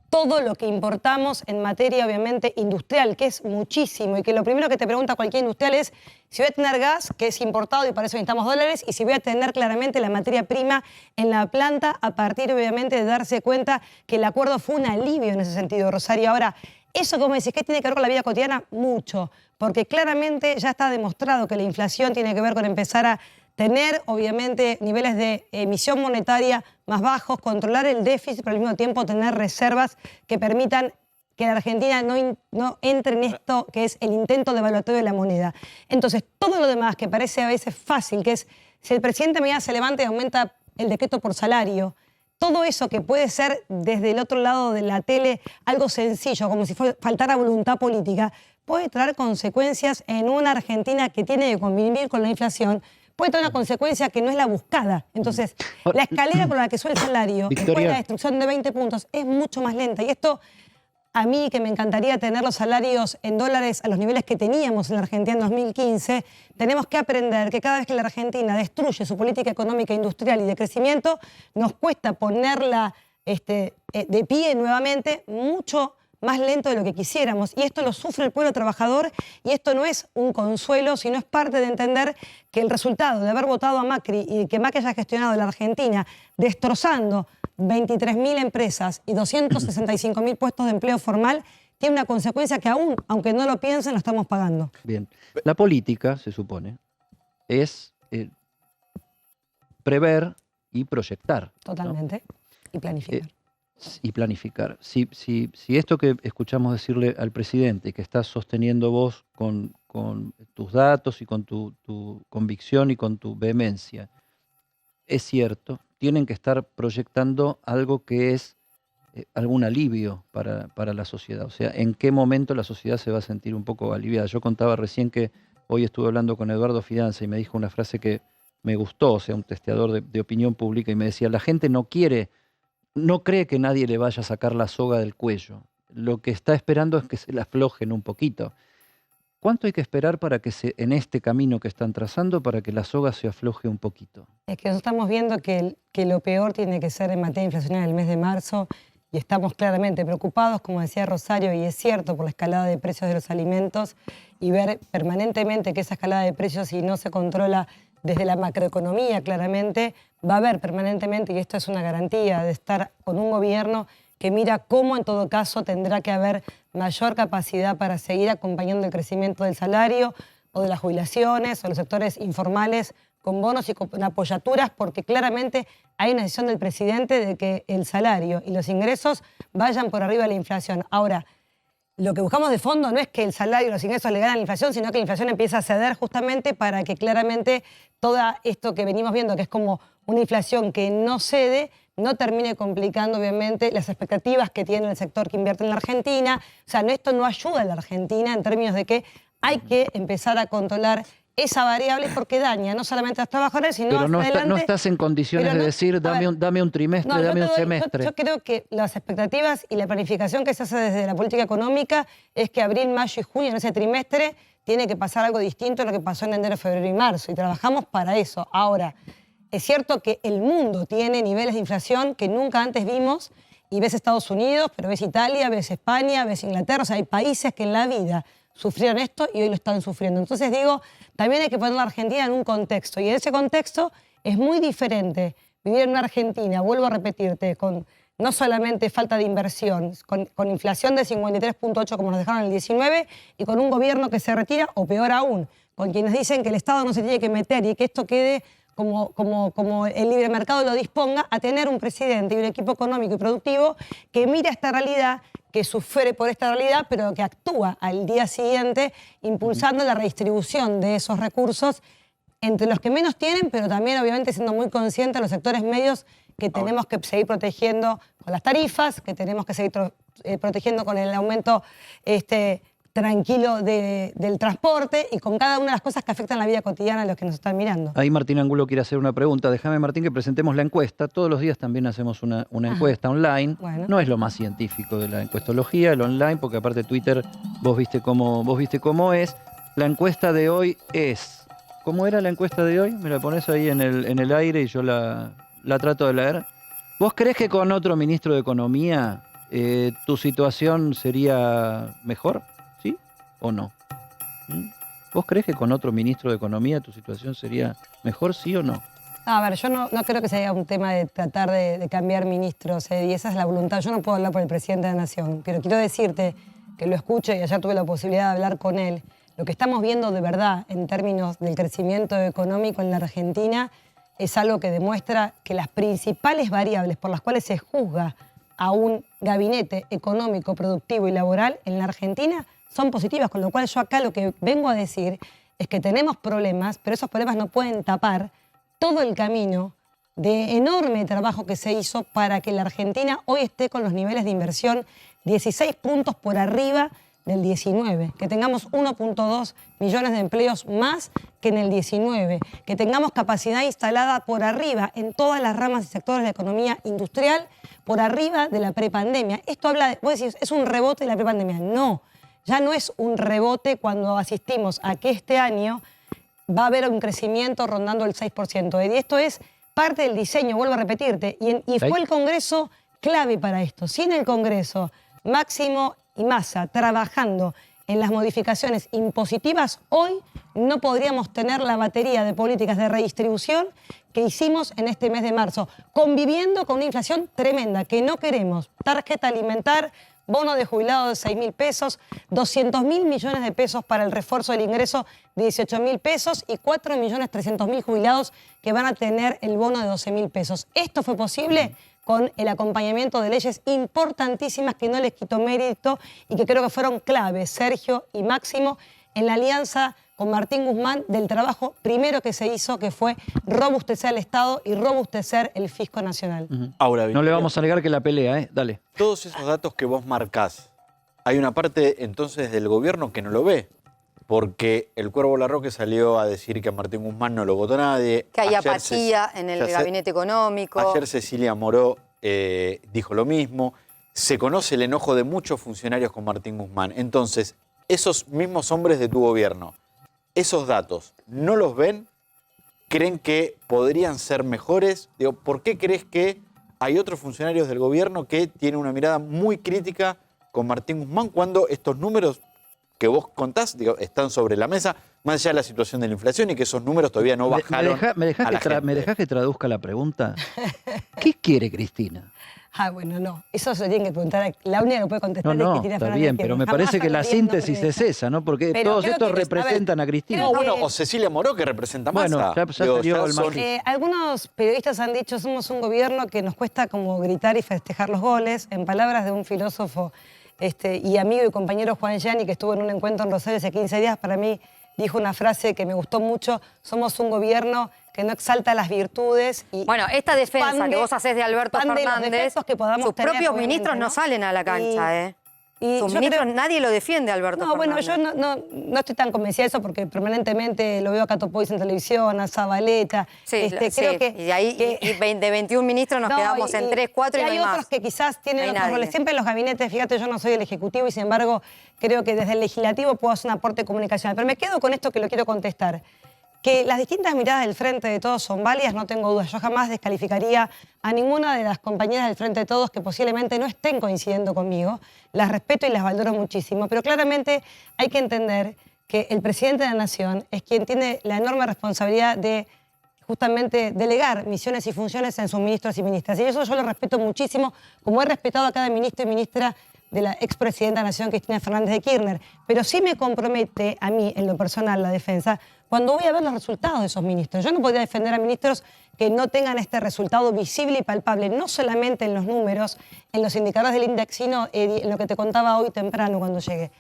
todo lo que importamos en materia, obviamente, industrial, que es muchísimo, y que lo primero que te pregunta cualquier industrial es si voy a tener gas, que es importado y para eso necesitamos dólares, y si voy a tener claramente la materia prima en la planta, a partir, obviamente, de darse cuenta que el acuerdo fue un alivio en ese sentido, Rosario. Ahora, eso, como decís, ¿qué tiene que ver con la vida cotidiana? Mucho, porque claramente ya está demostrado que la inflación tiene que ver con empezar a tener, obviamente, niveles de emisión monetaria más bajos, controlar el déficit, pero al mismo tiempo tener reservas que permitan que la Argentina no entre en esto que es el intento devaluatorio de la moneda. Entonces, todo lo demás que parece a veces fácil, que es si el presidente mañana se levanta y aumenta el decreto por salario, todo eso que puede ser desde el otro lado de la tele algo sencillo, como si faltara voluntad política, puede traer consecuencias en una Argentina que tiene que convivir con la inflación, puede tener una consecuencia que no es la buscada. Entonces, la escalera por la que sube el salario, después de la destrucción de 20 puntos, es mucho más lenta. Y esto, a mí, que me encantaría tener los salarios en dólares a los niveles que teníamos en la Argentina en 2015, tenemos que aprender que cada vez que la Argentina destruye su política económica, industrial y de crecimiento, nos cuesta ponerla de pie nuevamente mucho más lento de lo que quisiéramos. Y esto lo sufre el pueblo trabajador, y esto no es un consuelo, sino es parte de entender que el resultado de haber votado a Macri y que Macri haya gestionado la Argentina destrozando 23.000 empresas y 265.000 puestos de empleo formal, tiene una consecuencia que aún, aunque no lo piensen, lo estamos pagando. Bien. La política, se supone, es prever y proyectar. Totalmente. ¿No? Y planificar. Y planificar. Si esto que escuchamos decirle al presidente, que estás sosteniendo vos con tus datos y con tu convicción y con tu vehemencia, es cierto, tienen que estar proyectando algo que es algún alivio para la sociedad. O sea, ¿en qué momento la sociedad se va a sentir un poco aliviada? Yo contaba recién que hoy estuve hablando con Eduardo Fidanza y me dijo una frase que me gustó, o sea, un testeador de opinión pública, y me decía, la gente no cree que nadie le vaya a sacar la soga del cuello. Lo que está esperando es que se la aflojen un poquito. ¿Cuánto hay que esperar para que en este camino que están trazando, para que la soga se afloje un poquito? Es que nosotros estamos viendo que lo peor tiene que ser en materia inflacionaria el mes de marzo, y estamos claramente preocupados, como decía Rosario, y es cierto, por la escalada de precios de los alimentos, y ver permanentemente que esa escalada de precios, si no se controla desde la macroeconomía, claramente, va a haber permanentemente, y esto es una garantía, de estar con un gobierno que mira cómo en todo caso tendrá que haber mayor capacidad para seguir acompañando el crecimiento del salario o de las jubilaciones o los sectores informales con bonos y con apoyaturas, porque claramente hay una decisión del presidente de que el salario y los ingresos vayan por arriba de la inflación. Ahora, lo que buscamos de fondo no es que el salario y los ingresos le ganen a la inflación, sino que la inflación empiece a ceder justamente para que claramente todo esto que venimos viendo, que es como una inflación que no cede, no termine complicando obviamente las expectativas que tiene el sector que invierte en la Argentina. O sea, esto no ayuda a la Argentina en términos de que hay que empezar a controlar esa variable porque daña no solamente a los trabajadores, sino Pero adelante. no estás en condiciones de decir, dame un trimestre, No, dame un semestre. Yo creo que las expectativas y la planificación que se hace desde la política económica es que abril, mayo y junio, en ese trimestre, tiene que pasar algo distinto a lo que pasó en enero, febrero y marzo. Y trabajamos para eso. Ahora, es cierto que el mundo tiene niveles de inflación que nunca antes vimos, y ves Estados Unidos, pero ves Italia, ves España, ves Inglaterra. O sea, hay países que en la vida sufrieron esto y hoy lo están sufriendo. Entonces digo, también hay que poner a la Argentina en un contexto. Y en ese contexto es muy diferente vivir en una Argentina, vuelvo a repetirte, con no solamente falta de inversión, con inflación de 53.8 como nos dejaron en el 19 y con un gobierno que se retira, o peor aún, con quienes dicen que el Estado no se tiene que meter y que esto quede como el libre mercado lo disponga, a tener un presidente y un equipo económico y productivo que mira esta realidad, que sufre por esta realidad, pero que actúa al día siguiente impulsando la redistribución de esos recursos entre los que menos tienen, pero también obviamente siendo muy conscientes de los sectores medios que tenemos que seguir protegiendo con las tarifas, que tenemos que seguir protegiendo con el aumento tranquilo del transporte y con cada una de las cosas que afectan la vida cotidiana de los que nos están mirando. Ahí Martín Angulo quiere hacer una pregunta. Déjame, Martín, que presentemos la encuesta. Todos los días también hacemos una encuesta online. Bueno. No es lo más científico de la encuestología, el online, porque aparte Twitter vos viste cómo es. La encuesta de hoy es... ¿Cómo era la encuesta de hoy? Me la pones ahí en el aire y yo la trato de leer. ¿Vos crees que con otro ministro de Economía tu situación sería mejor? ¿Sí o no? ¿Vos crees que con otro ministro de Economía tu situación sería mejor, sí o no? A ver, yo no creo que sea un tema de tratar de cambiar ministros, y esa es la voluntad. Yo no puedo hablar por el presidente de la Nación, pero quiero decirte que lo escucho y ayer tuve la posibilidad de hablar con él. Lo que estamos viendo de verdad en términos del crecimiento económico en la Argentina es algo que demuestra que las principales variables por las cuales se juzga a un gabinete económico, productivo y laboral en la Argentina son positivas, con lo cual yo acá lo que vengo a decir es que tenemos problemas, pero esos problemas no pueden tapar todo el camino de enorme trabajo que se hizo para que la Argentina hoy esté con los niveles de inversión 16 puntos por arriba del 19, que tengamos 1.2 millones de empleos más que en el 19, que tengamos capacidad instalada por arriba en todas las ramas y sectores de la economía industrial, por arriba de la prepandemia. Esto habla de, vos decís, es un rebote de la prepandemia. No, ya no es un rebote cuando asistimos a que este año va a haber un crecimiento rondando el 6%. Y esto es parte del diseño, vuelvo a repetirte, y fue el Congreso clave para esto. Sin el Congreso, Máximo y Massa trabajando en las modificaciones impositivas, hoy no podríamos tener la batería de políticas de redistribución que hicimos en este mes de marzo, conviviendo con una inflación tremenda que no queremos. Tarjeta alimentar, bono de jubilado de 6.000 pesos, 200.000 millones de pesos para el refuerzo del ingreso de 18.000 pesos y 4.300.000 jubilados que van a tener el bono de 12.000 pesos. Esto fue posible con el acompañamiento de leyes importantísimas que no les quito mérito y que creo que fueron claves, Sergio y Máximo, en la alianza con Martín Guzmán del trabajo primero que se hizo, que fue robustecer al Estado y robustecer el fisco nacional. Ahora bien, no le vamos a negar que la pelea, dale. Todos esos datos que vos marcás, hay una parte entonces del gobierno que no lo ve. Porque el Cuervo Larroque salió a decir que a Martín Guzmán no lo votó nadie. Que hay apatía en el gabinete económico. Ayer Cecilia Moró dijo lo mismo. Se conoce el enojo de muchos funcionarios con Martín Guzmán. Entonces, esos mismos hombres de tu gobierno, esos datos, ¿no los ven? ¿Creen que podrían ser mejores? Digo, ¿por qué crees que hay otros funcionarios del gobierno que tienen una mirada muy crítica con Martín Guzmán cuando estos números que vos contás, digo, están sobre la mesa, más allá de la situación de la inflación y que esos números todavía no bajaron? ¿Me dejás que traduzca la pregunta? ¿Qué quiere Cristina? Bueno, no. Eso se lo tienen que preguntar. La única que puede contestar es Cristina está Fernández bien, de pero me Kirchner. parece que la síntesis es esa, ¿no? Porque pero todos estos representan a Cristina. No, bueno, o Cecilia Moró, que representa más. Bueno, ya salió el Madrid. Algunos periodistas han dicho, somos un gobierno que nos cuesta como gritar y festejar los goles. En palabras de un filósofo y amigo y compañero Juan Gianni, que estuvo en un encuentro en Rosario hace 15 días, para mí dijo una frase que me gustó mucho: somos un gobierno que no exalta las virtudes. Y bueno, esta defensa que vos hacés de Alberto Fernández, que podamos sus tener, propios ministros no salen a la cancha, Y sus yo ministros, creo, nadie lo defiende, Alberto Fernández. Bueno, yo no estoy tan convencida de eso porque permanentemente lo veo a Cato Pois en televisión, a Zabaleta. Creo que, y ahí de 21 ministros nos quedamos en 3, 4 y no hay otros más. que quizás tienen No hay otros roles. nadie. Siempre en los gabinetes, fíjate, yo no soy el Ejecutivo y sin embargo creo que desde el Legislativo puedo hacer un aporte comunicacional. Pero me quedo con esto que lo quiero contestar. Que las distintas miradas del Frente de Todos son válidas, no tengo dudas. Yo jamás descalificaría a ninguna de las compañeras del Frente de Todos que posiblemente no estén coincidiendo conmigo. Las respeto y las valoro muchísimo, pero claramente hay que entender que el presidente de la Nación es quien tiene la enorme responsabilidad de justamente delegar misiones y funciones en sus ministros y ministras. Y eso yo lo respeto muchísimo, como he respetado a cada ministro y ministra de la expresidenta de la Nación, Cristina Fernández de Kirchner. Pero sí me compromete a mí, en lo personal, la defensa, cuando voy a ver los resultados de esos ministros. Yo no podría defender a ministros que no tengan este resultado visible y palpable, no solamente en los números, en los indicadores del INDEX, sino en lo que te contaba hoy temprano cuando llegué,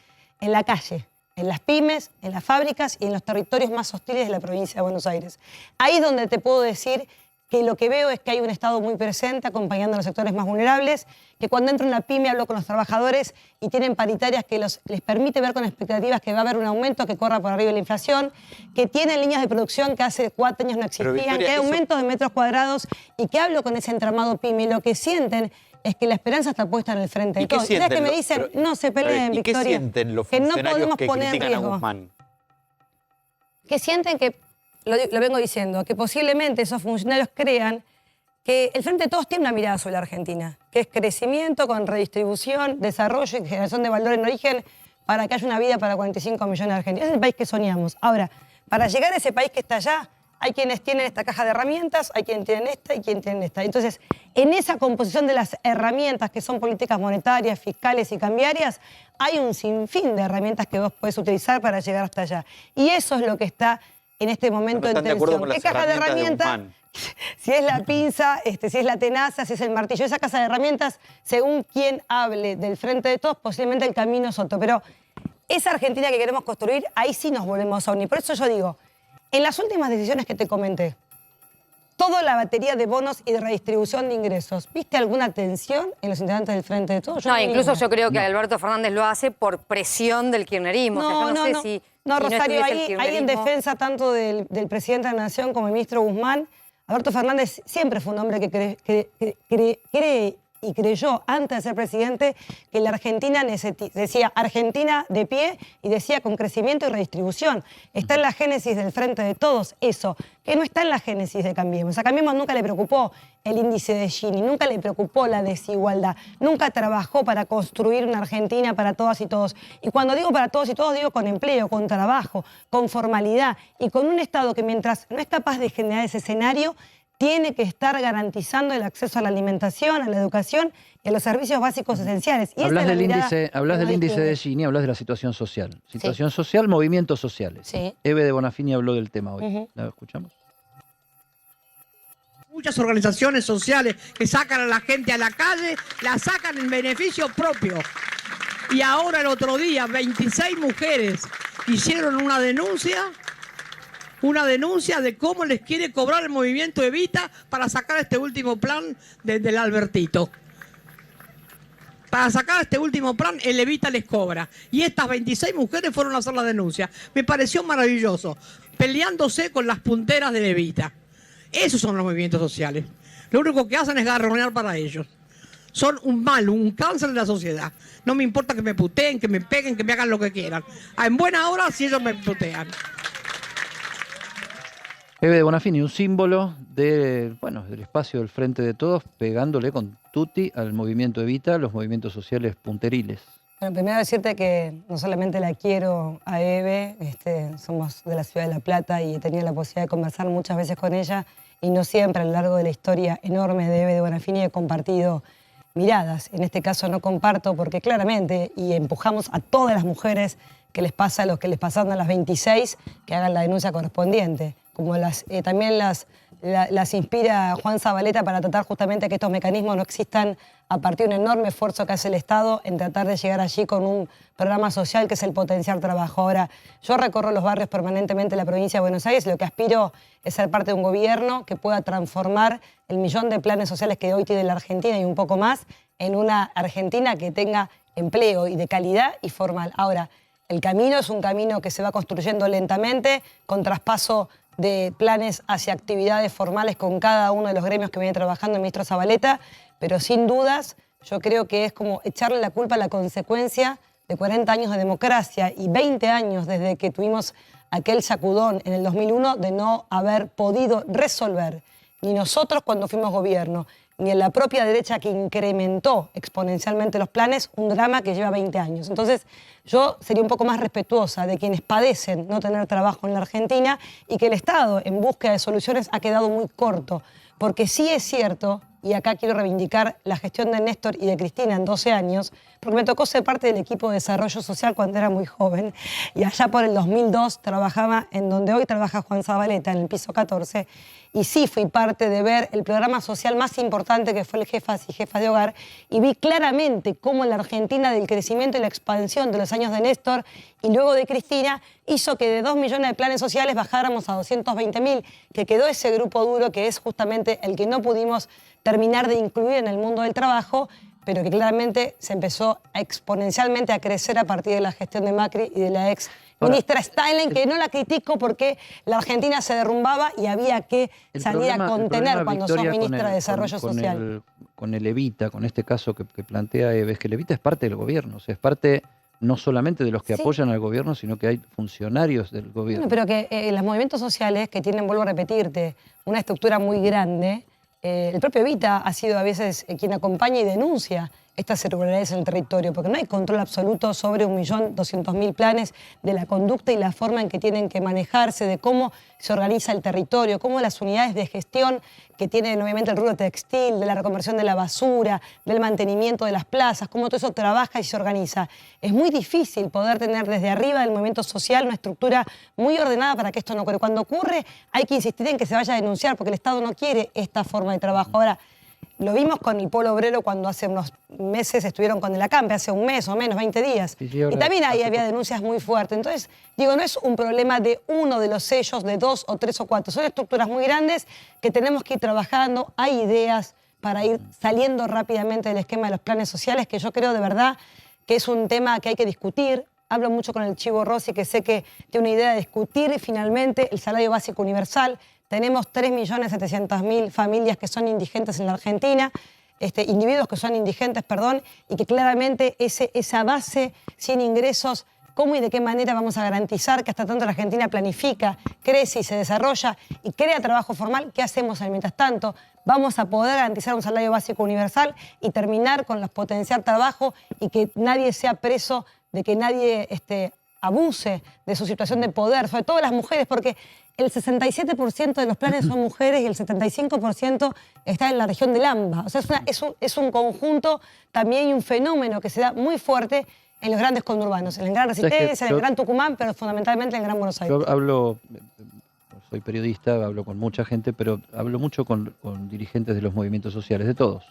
en la calle, en las pymes, en las fábricas y en los territorios más hostiles de la provincia de Buenos Aires. Ahí es donde te puedo decir que lo que veo es que hay un Estado muy presente acompañando a los sectores más vulnerables, que cuando entro en la pyme hablo con los trabajadores y tienen paritarias que les permite ver con expectativas que va a haber un aumento que corra por arriba de la inflación, que tienen líneas de producción que hace 4 años no existían, Victoria, que hay aumentos de metros cuadrados y que hablo con ese entramado pyme y lo que sienten es que la esperanza está puesta en el frente de todos. ¿Sabes que me dicen? No se peleen, ¿Y qué Victoria. sienten los Que no funcionarios podemos que poner en critican a riesgo. Guzmán? Que sienten que, lo vengo diciendo, que posiblemente esos funcionarios crean que el Frente de Todos tiene una mirada sobre la Argentina, que es crecimiento con redistribución, desarrollo y generación de valor en origen para que haya una vida para 45 millones de argentinos. Es el país que soñamos. Ahora, para llegar a ese país que está allá, hay quienes tienen esta caja de herramientas, hay quienes tienen esta y quienes tienen esta. Entonces, en esa composición de las herramientas que son políticas monetarias, fiscales y cambiarias, hay un sinfín de herramientas que vos podés utilizar para llegar hasta allá. Y eso es lo que está en este momento en tensión. ¿Qué caja de herramientas? Si es la pinza, si es la tenaza, si es el martillo, esa casa de herramientas, según quien hable del Frente de Todos, posiblemente el camino es otro. Pero esa Argentina que queremos construir, ahí sí nos volvemos a unir. Por eso yo digo, en las últimas decisiones que te comenté, toda la batería de bonos y de redistribución de ingresos, ¿viste alguna tensión en los integrantes del Frente de Todos? No, incluso yo creo que Alberto Fernández lo hace por presión del kirchnerismo. No, Rosario, ahí en defensa tanto del presidente de la Nación como el ministro Guzmán, Alberto Fernández siempre fue un hombre que cree y creyó antes de ser presidente que la Argentina decía Argentina de pie y decía con crecimiento y redistribución. Está en la génesis del Frente de Todos eso, que no está en la génesis de Cambiemos. A Cambiemos nunca le preocupó el índice de Gini, nunca le preocupó la desigualdad, nunca trabajó para construir una Argentina para todas y todos. Y cuando digo para todos y todos, digo con empleo, con trabajo, con formalidad y con un Estado que mientras no es capaz de generar ese escenario, tiene que estar garantizando el acceso a la alimentación, a la educación y a los servicios básicos esenciales. Y hablas del índice de Gini, hablas de la situación social. Situación social, movimientos sociales. Sí. Eve de Bonafini habló del tema hoy. ¿La escuchamos? Muchas organizaciones sociales que sacan a la gente a la calle, la sacan en beneficio propio. Y ahora el otro día, 26 mujeres hicieron una denuncia de cómo les quiere cobrar el movimiento Evita para sacar este último plan del Albertito. Para sacar este último plan, el Evita les cobra. Y estas 26 mujeres fueron a hacer la denuncia. Me pareció maravilloso, peleándose con las punteras del Evita. Esos son los movimientos sociales. Lo único que hacen es garronear para ellos. Son un mal, un cáncer de la sociedad. No me importa que me puteen, que me peguen, que me hagan lo que quieran. En buena hora si ellos me putean. Eve de Bonafini, un símbolo del espacio del Frente de Todos, pegándole con tutti al movimiento Evita, los movimientos sociales punteriles. Bueno, primero decirte que no solamente la quiero a Eve, somos de la ciudad de La Plata y he tenido la posibilidad de conversar muchas veces con ella y no siempre a lo largo de la historia enorme de Eve de Bonafini he compartido miradas. En este caso no comparto porque claramente, y empujamos a todas las mujeres que les pasa lo que les pasaron a las 26, que hagan la denuncia correspondiente. Como también las las inspira Juan Zabaleta para tratar justamente que estos mecanismos no existan a partir de un enorme esfuerzo que hace el Estado en tratar de llegar allí con un programa social que es el potenciar trabajo. Ahora, yo recorro los barrios permanentemente de la provincia de Buenos Aires y lo que aspiro es ser parte de un gobierno que pueda transformar el millón de planes sociales que hoy tiene la Argentina y un poco más en una Argentina que tenga empleo y de calidad y formal. Ahora, el camino es un camino que se va construyendo lentamente, con traspaso de planes hacia actividades formales con cada uno de los gremios que viene trabajando el ministro Zabaleta, pero sin dudas yo creo que es como echarle la culpa a la consecuencia de 40 años de democracia y 20 años desde que tuvimos aquel sacudón en el 2001 de no haber podido resolver, ni nosotros cuando fuimos gobierno, ni en la propia derecha que incrementó exponencialmente los planes, un drama que lleva 20 años. Entonces, yo sería un poco más respetuosa de quienes padecen no tener trabajo en la Argentina y que el Estado, en búsqueda de soluciones, ha quedado muy corto. Porque sí es cierto, y acá quiero reivindicar la gestión de Néstor y de Cristina en 12 años, porque me tocó ser parte del equipo de desarrollo social cuando era muy joven, y allá por el 2002 trabajaba en donde hoy trabaja Juan Zabaleta, en el piso 14, y sí fui parte de ver el programa social más importante que fue el Jefas y Jefas de Hogar, y vi claramente cómo la Argentina del crecimiento y la expansión de los años de Néstor y luego de Cristina hizo que de 2 millones de planes sociales bajáramos a 220.000, que quedó ese grupo duro que es justamente el que no pudimos terminar de incluir en el mundo del trabajo, pero que claramente se empezó exponencialmente a crecer a partir de la gestión de Macri y de la ex ministra Steinlein, que no la critico porque la Argentina se derrumbaba y había que salir a contener cuando sos ministra de Desarrollo Social. Con el Evita, con este caso que plantea Eve, es que el Evita es parte del gobierno, o sea, es parte no solamente de los que apoyan al gobierno, sino que hay funcionarios del gobierno. Bueno, pero que los movimientos sociales que tienen, vuelvo a repetirte, una estructura muy grande, el propio Evita ha sido a veces quien acompaña y denuncia estas irregularidades en el territorio, porque no hay control absoluto sobre 1.200.000 planes de la conducta y la forma en que tienen que manejarse, de cómo se organiza el territorio, cómo las unidades de gestión que tienen obviamente el rubro textil, de la reconversión de la basura, del mantenimiento de las plazas, cómo todo eso trabaja y se organiza. Es muy difícil poder tener desde arriba del movimiento social una estructura muy ordenada para que esto no ocurra. Cuando ocurre hay que insistir en que se vaya a denunciar porque el Estado no quiere esta forma de trabajo. Ahora, lo vimos con el Polo Obrero cuando hace unos meses estuvieron con el ACAMPE, hace un mes o menos, 20 días. Y también ahí había denuncias muy fuertes. Entonces, digo, no es un problema de uno de los sellos, de 2 o 3 o 4. Son estructuras muy grandes que tenemos que ir trabajando. Hay ideas para ir saliendo rápidamente del esquema de los planes sociales, que yo creo de verdad que es un tema que hay que discutir. Hablo mucho con el Chivo Rossi, que sé que tiene una idea de discutir finalmente el salario básico universal. Tenemos 3.700.000 familias que son indigentes en la Argentina, individuos que son indigentes, perdón, y que claramente esa base sin ingresos, ¿cómo y de qué manera vamos a garantizar que hasta tanto la Argentina planifica, crece y se desarrolla y crea trabajo formal? ¿Qué hacemos mientras tanto? Vamos a poder garantizar un salario básico universal y terminar con los potenciar trabajo y que nadie sea preso, de que nadie abuse de su situación de poder, sobre todo las mujeres, porque el 67% de los planes son mujeres y el 75% está en la región del AMBA. O sea, es un conjunto también y un fenómeno que se da muy fuerte en los grandes conurbanos, en el Gran Resistencia, en el Gran Tucumán, pero fundamentalmente en el Gran Buenos Aires. Yo hablo, soy periodista, hablo con mucha gente, pero hablo mucho con dirigentes de los movimientos sociales, de todos.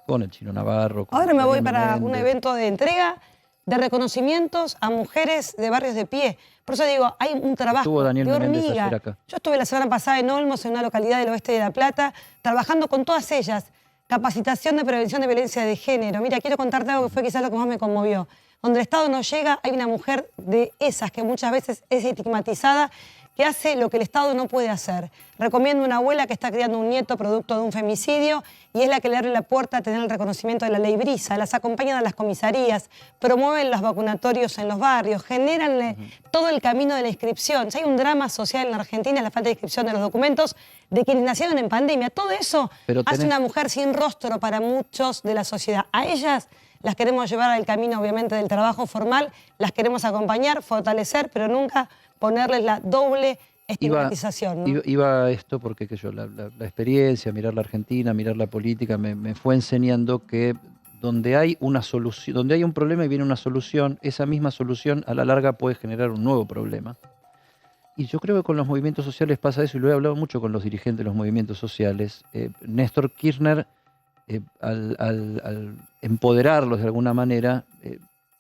Con el Chino Navarro. Ahora me voy para un evento de entrega de reconocimientos a mujeres de barrios de pie. Por eso digo, hay un trabajo de hormiga. Yo estuve la semana pasada en Olmos, en una localidad del oeste de La Plata, trabajando con todas ellas. Capacitación de prevención de violencia de género. Mira, quiero contarte algo que fue quizás lo que más me conmovió. Donde el Estado no llega, hay una mujer de esas que muchas veces es estigmatizada, que hace lo que el Estado no puede hacer. Recomiendo una abuela que está criando un nieto producto de un femicidio y es la que le abre la puerta a tener el reconocimiento de la ley Brisa. Las acompañan a las comisarías, promueven los vacunatorios en los barrios, generan todo el camino de la inscripción. Si hay un drama social en la Argentina, es la falta de inscripción de los documentos de quienes nacieron en pandemia. Todo eso hace una mujer sin rostro para muchos de la sociedad. A ellas las queremos llevar al camino, obviamente, del trabajo formal, las queremos acompañar, fortalecer, pero nunca ponerles la doble estigmatización. Iba a esto porque la experiencia, mirar la Argentina, mirar la política, me fue enseñando que donde hay una solución, donde hay un problema y viene una solución, esa misma solución a la larga puede generar un nuevo problema. Y yo creo que con los movimientos sociales pasa eso, y lo he hablado mucho con los dirigentes de los movimientos sociales. Néstor Kirchner, al empoderarlos de alguna manera,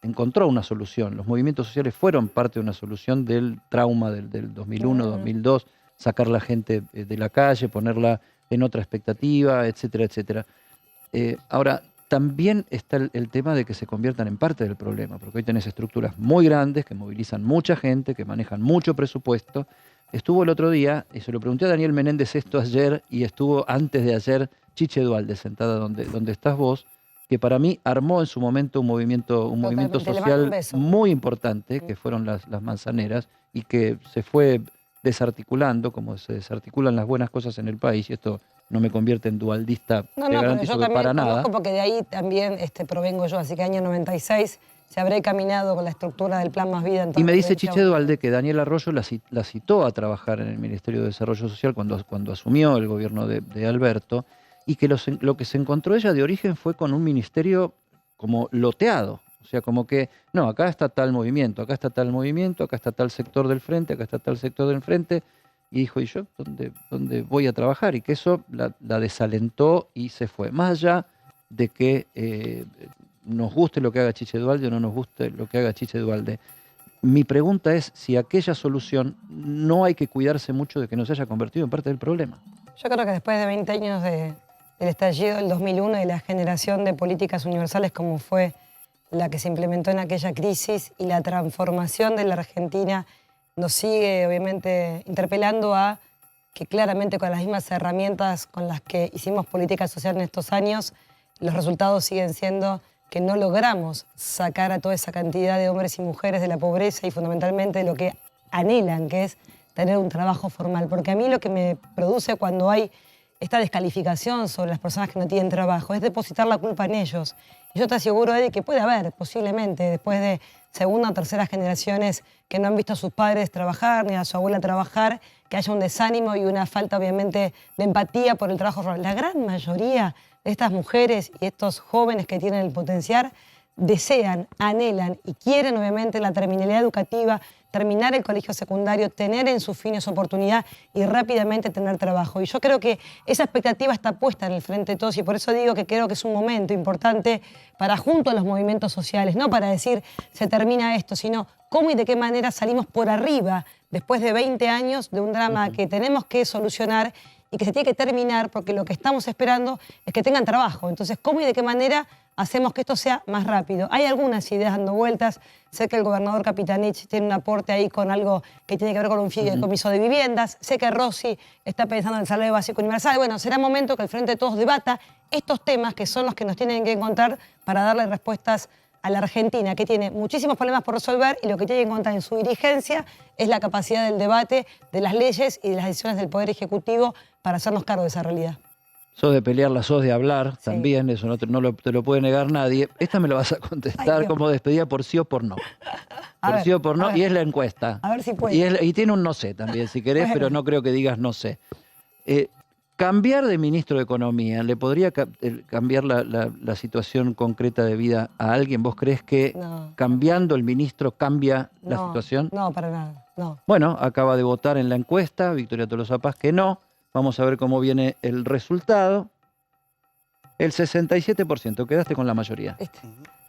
encontró una solución. Los movimientos sociales fueron parte de una solución del trauma del 2001, 2002, sacar la gente de la calle, ponerla en otra expectativa, etcétera, etcétera. Ahora, también está el tema de que se conviertan en parte del problema, porque hoy tenés estructuras muy grandes que movilizan mucha gente, que manejan mucho presupuesto. Estuvo el otro día, y se lo pregunté a Daniel Menéndez esto ayer, y estuvo antes de ayer Chiche Duhalde, sentada donde estás vos, que para mí armó en su momento un movimiento social muy importante, que fueron las manzaneras, y que se fue desarticulando, como se desarticulan las buenas cosas en el país, y esto no me convierte en dualdista, te garantizo que para nada. Porque de ahí también provengo yo, así que año 96 se habrá caminado con la estructura del Plan Más Vida. Y me dice Chiche Duhalde que Daniel Arroyo la citó a trabajar en el Ministerio de Desarrollo Social cuando asumió el gobierno de Alberto, y que lo que se encontró ella de origen fue con un ministerio como loteado. O sea, como que, no, acá está tal movimiento, acá está tal movimiento, acá está tal sector del frente, acá está tal sector del frente. Y dijo, ¿y yo dónde voy a trabajar? Y que eso la desalentó y se fue. Más allá de que nos guste lo que haga Chiche Duhalde o no nos guste lo que haga Chiche Duhalde, mi pregunta es si aquella solución no hay que cuidarse mucho de que no se haya convertido en parte del problema. Yo creo que después de 20 años del estallido del 2001 y la generación de políticas universales como fue la que se implementó en aquella crisis y la transformación de la Argentina nos sigue obviamente interpelando a que claramente con las mismas herramientas con las que hicimos política social en estos años, los resultados siguen siendo que no logramos sacar a toda esa cantidad de hombres y mujeres de la pobreza y fundamentalmente de lo que anhelan, que es tener un trabajo formal. Porque a mí lo que me produce cuando hay esta descalificación sobre las personas que no tienen trabajo es depositar la culpa en ellos. Y yo te aseguro, Eddie, que puede haber, posiblemente, después de segunda o tercera generaciones que no han visto a sus padres trabajar, ni a su abuela trabajar, que haya un desánimo y una falta, obviamente, de empatía por el trabajo rural. La gran mayoría de estas mujeres y estos jóvenes que tienen el potencial desean, anhelan y quieren, obviamente, la terminalidad educativa, terminar el colegio secundario, tener en sus fines oportunidad y rápidamente tener trabajo. Y yo creo que esa expectativa está puesta en el frente de todos y por eso digo que creo que es un momento importante para junto a los movimientos sociales, no para decir se termina esto, sino cómo y de qué manera salimos por arriba después de 20 años de un drama que tenemos que solucionar y que se tiene que terminar porque lo que estamos esperando es que tengan trabajo. Entonces, ¿cómo y de qué manera hacemos que esto sea más rápido? Hay algunas ideas dando vueltas. Sé que el gobernador Capitanich tiene un aporte ahí con algo que tiene que ver con un fideicomiso de viviendas. Sé que Rossi está pensando en el salario básico universal. Bueno, será momento que el Frente de Todos debata estos temas que son los que nos tienen que encontrar para darle respuestas a la Argentina, que tiene muchísimos problemas por resolver y lo que tiene que encontrar en su dirigencia es la capacidad del debate de las leyes y de las decisiones del Poder Ejecutivo para hacernos cargo de esa realidad. Sos de pelearla, sos de hablar, sí. También, eso no te lo puede negar nadie. Esta me lo vas a contestar como despedida por sí o por no. Por sí o por no, y es la encuesta. A ver si puede. Y tiene un no sé también, si querés, bueno. Pero no creo que digas no sé. Cambiar de ministro de Economía, ¿le podría cambiar la situación concreta de vida a alguien? ¿Vos crees que cambiando el ministro cambia la situación? No, para nada, no. Bueno, acaba de votar en la encuesta Victoria Tolosa Paz que no. Vamos a ver cómo viene el resultado. El 67%, quedaste con la mayoría.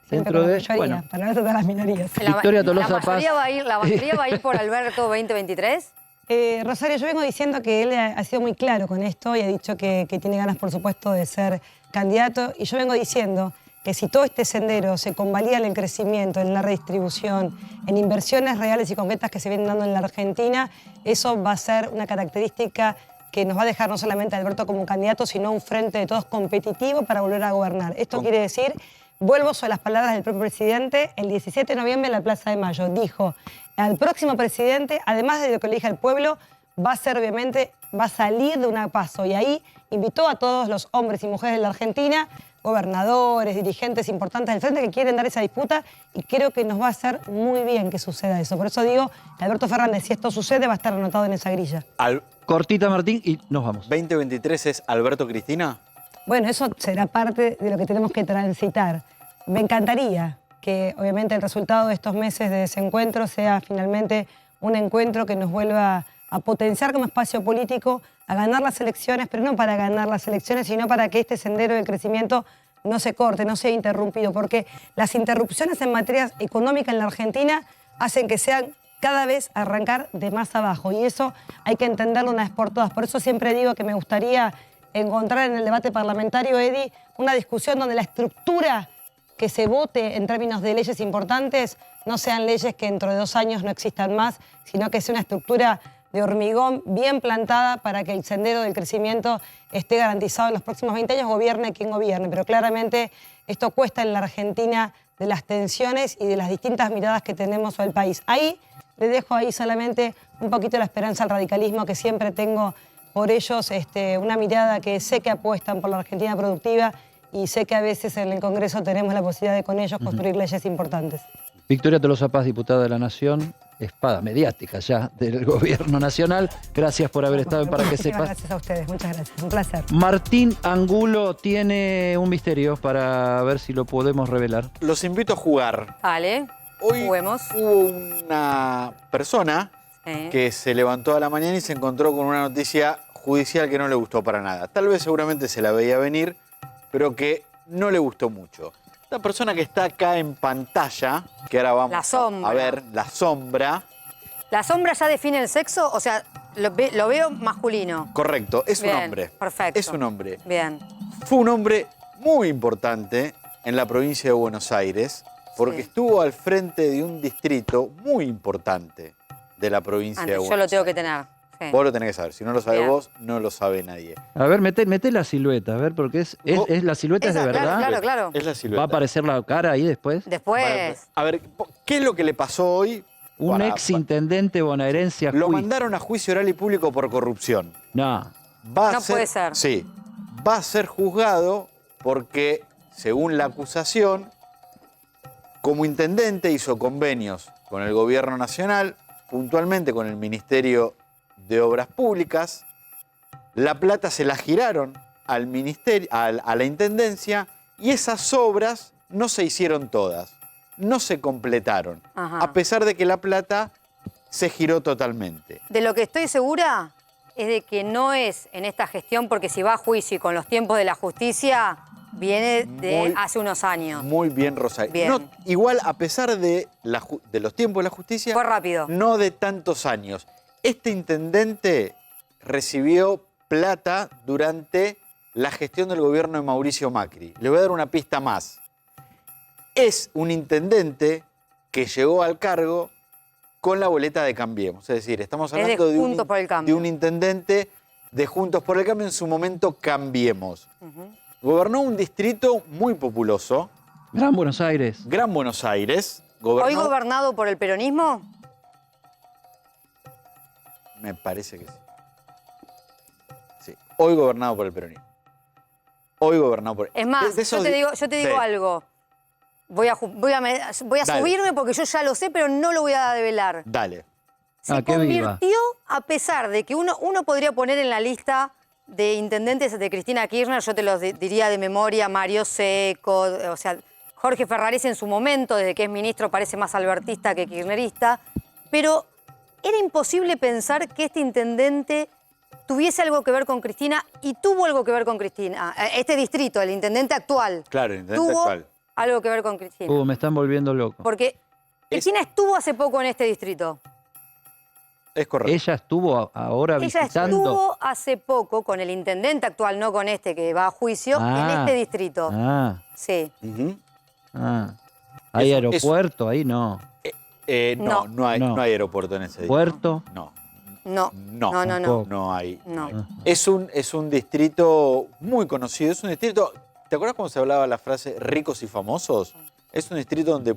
Dentro de la mayoría, bueno, para no tratar a las minorías. Victoria Tolosa Paz. ¿La mayoría va a ir por Alberto 2023? Rosario, yo vengo diciendo que él ha sido muy claro con esto y ha dicho que tiene ganas, por supuesto, de ser candidato. Y yo vengo diciendo que si todo este sendero se convalida en el crecimiento, en la redistribución, en inversiones reales y concretas que se vienen dando en la Argentina, eso va a ser una característica que nos va a dejar no solamente a Alberto como candidato, sino un frente de todos competitivo para volver a gobernar. Esto quiere decir, vuelvo sobre las palabras del propio presidente, el 17 de noviembre en la Plaza de Mayo, dijo, al próximo presidente, además de lo que le dije al pueblo, va a ser obviamente, va a salir de un paso. Y ahí invitó a todos los hombres y mujeres de la Argentina, gobernadores, dirigentes importantes del frente que quieren dar esa disputa y creo que nos va a hacer muy bien que suceda eso. Por eso digo que Alberto Fernández, si esto sucede, va a estar anotado en esa grilla. Cortita, Martín, y nos vamos. ¿2023 es Alberto Cristina? Bueno, eso será parte de lo que tenemos que transitar. Me encantaría que, obviamente, el resultado de estos meses de desencuentro sea finalmente un encuentro que nos vuelva a potenciar como espacio político, a ganar las elecciones, pero no para ganar las elecciones, sino para que este sendero del crecimiento no se corte, no sea interrumpido, porque las interrupciones en materia económica en la Argentina hacen que sean cada vez arrancar de más abajo, y eso hay que entenderlo una vez por todas. Por eso siempre digo que me gustaría encontrar en el debate parlamentario, Edi, una discusión donde la estructura que se vote en términos de leyes importantes no sean leyes que dentro de 2 años no existan más, sino que sea una estructura de hormigón bien plantada para que el sendero del crecimiento esté garantizado en los próximos 20 años, gobierne quien gobierne. Pero claramente esto cuesta en la Argentina de las tensiones y de las distintas miradas que tenemos sobre el país. Ahí le dejo ahí solamente un poquito la esperanza al radicalismo que siempre tengo por ellos, una mirada que sé que apuestan por la Argentina productiva y sé que a veces en el Congreso tenemos la posibilidad de con ellos construir leyes importantes. Victoria Tolosa Paz, diputada de la Nación, espada mediática ya del Gobierno Nacional. Gracias por haber estado en Para que Sepas. Gracias a ustedes, muchas gracias, un placer. Martín Angulo tiene un misterio para ver si lo podemos revelar. Los invito a jugar. Vale, hoy juguemos. Hubo una persona que se levantó a la mañana y se encontró con una noticia judicial que no le gustó para nada. Tal vez seguramente se la veía venir, pero que no le gustó mucho. La persona que está acá en pantalla, que ahora vamos a ver, la sombra. ¿La sombra ya define el sexo? O sea, lo veo masculino. Correcto, es un hombre. Perfecto. Es un hombre. Bien. Fue un hombre muy importante en la provincia de Buenos Aires, porque estuvo al frente de un distrito muy importante de la provincia de Buenos Aires. Yo lo tengo que tener. Sí. Vos lo tenés que saber. Si no lo sabés vos, no lo sabe nadie. A ver, mete la silueta, a ver, porque es la silueta es de verdad. Claro. Es la silueta. ¿Va a aparecer la cara ahí después? Después. A ver, ¿qué es lo que le pasó hoy? Un ex intendente bonaerense a juicio. Lo mandaron a juicio oral y público por corrupción. No. Puede ser. Sí. Va a ser juzgado porque, según la acusación, como intendente hizo convenios con el Gobierno Nacional, puntualmente con el Ministerio de Obras Públicas. La plata se la giraron al ministerio, a la intendencia, y esas obras no se hicieron todas, no se completaron, a pesar de que la plata se giró totalmente. De lo que estoy segura es de que no es en esta gestión, porque si va a juicio y con los tiempos de la justicia, viene de hace unos años. Muy bien, Rosario. Bien. No, igual, a pesar de los tiempos de la justicia, fue rápido. No de tantos años. Este intendente recibió plata durante la gestión del gobierno de Mauricio Macri. Le voy a dar una pista más. Es un intendente que llegó al cargo con la boleta de Cambiemos. Es decir, estamos hablando de un intendente de Juntos por el Cambio, en su momento Cambiemos. Gobernó un distrito muy populoso. Gran Buenos Aires. Gran Buenos Aires. ¿Hoy gobernado por el peronismo? Me parece que sí. Sí. Hoy gobernado por el peronismo. Hoy gobernado por... Es más, yo te digo algo. Voy a subirme porque yo ya lo sé, pero no lo voy a develar. Dale. Se convirtió, a pesar de que uno podría poner en la lista de intendentes de Cristina Kirchner, yo te los diría de memoria, Mario Seco, o sea, Jorge Ferraresi en su momento, desde que es ministro, parece más albertista que kirchnerista, pero era imposible pensar que este intendente tuviese algo que ver con Cristina, y tuvo algo que ver con Cristina. Este distrito, el intendente actual, claro, el intendente tuvo actual. Algo que ver con Cristina. Me están volviendo loco. Porque Cristina estuvo hace poco en este distrito. Es correcto. Ella estuvo ahora visitando. Ella estuvo hace poco con el intendente actual, no con este que va a juicio, en este distrito. Sí. ¿Hay aeropuerto ahí? No. No hay aeropuerto en ese distrito. ¿Puerto? No hay. Es un distrito muy conocido. Es un distrito... ¿Te acuerdas cuando se hablaba la frase ricos y famosos? Es un distrito donde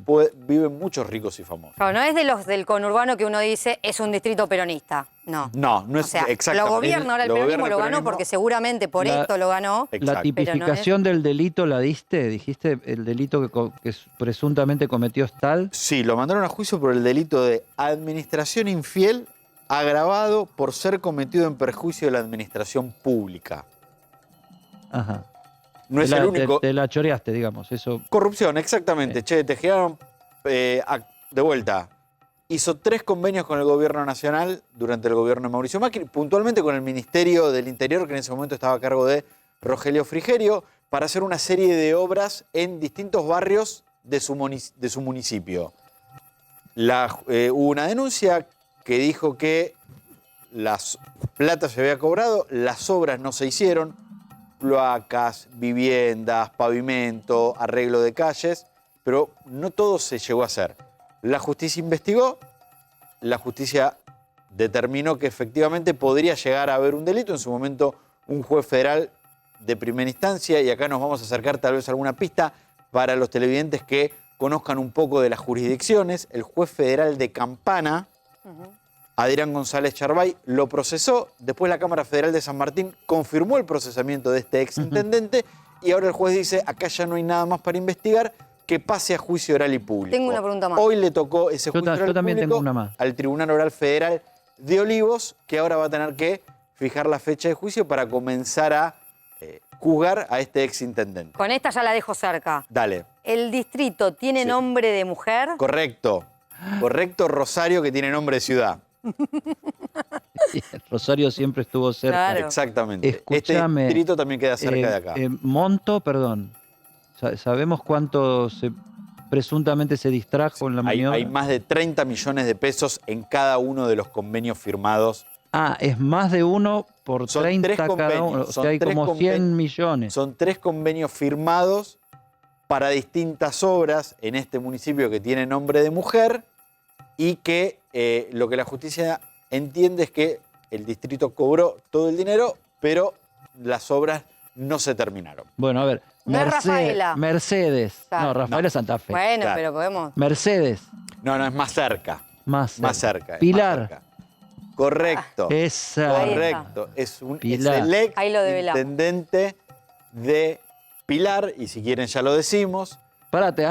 viven muchos ricos y famosos. Claro, no es de los del conurbano que uno dice es un distrito peronista. No. No es exactamente. Lo gobierna ahora el peronismo, lo ganó porque seguramente por esto lo ganó. La tipificación del delito la diste, dijiste, el delito que presuntamente cometió es tal. Sí, lo mandaron a juicio por el delito de administración infiel agravado por ser cometido en perjuicio de la administración pública. Ajá. No es el único. Te la choreaste, digamos, eso. Corrupción, exactamente. Che, te giraron de vuelta. hizo 3 convenios con el gobierno nacional durante el gobierno de Mauricio Macri, puntualmente con el Ministerio del Interior, que en ese momento estaba a cargo de Rogelio Frigerio, para hacer una serie de obras en distintos barrios de su municipio. Hubo una denuncia que dijo que las plata se había cobrado, las obras no se hicieron, cloacas, viviendas, pavimento, arreglo de calles, pero no todo se llegó a hacer. La justicia investigó, la justicia determinó que efectivamente podría llegar a haber un delito. En su momento, un juez federal de primera instancia, y acá nos vamos a acercar tal vez a alguna pista para los televidentes que conozcan un poco de las jurisdicciones. El juez federal de Campana, Adrián González Charbay, lo procesó. Después la Cámara Federal de San Martín confirmó el procesamiento de este exintendente y ahora el juez dice, acá ya no hay nada más para investigar, que pase a juicio oral y público. Tengo una pregunta más. Hoy le tocó ese juicio oral y también público tengo una más. al Tribunal Oral Federal de Olivos, que ahora va a tener que fijar la fecha de juicio para comenzar a juzgar a este exintendente. Con esta ya la dejo cerca. Dale. ¿El distrito tiene nombre de mujer? Correcto. Correcto, Rosario, que tiene nombre de ciudad. Rosario siempre estuvo cerca. Claro. Exactamente. Escúchame, este distrito también queda cerca de acá. Monto, perdón. ¿Sabemos cuánto presuntamente se distrajo en la maniobra? Hay más de 30 millones de pesos en cada uno de los convenios firmados. Ah, es más de uno por 30 cada uno. O sea, hay como 100 millones. Son 3 convenios firmados para distintas obras en este municipio que tiene nombre de mujer y que lo que la justicia entiende es que el distrito cobró todo el dinero, pero las obras no se terminaron. Bueno, a ver. No es Rafaela. Mercedes. Claro. No, Rafaela es Santa Fe. Bueno, Claro. pero podemos... Mercedes. No, es más cerca. Más cerca. Pilar. Más cerca. Correcto. Esa. Correcto. Es Pilar. el ex Ahí lo develamos. intendente de Pilar, y si quieren ya lo decimos. Parate, no,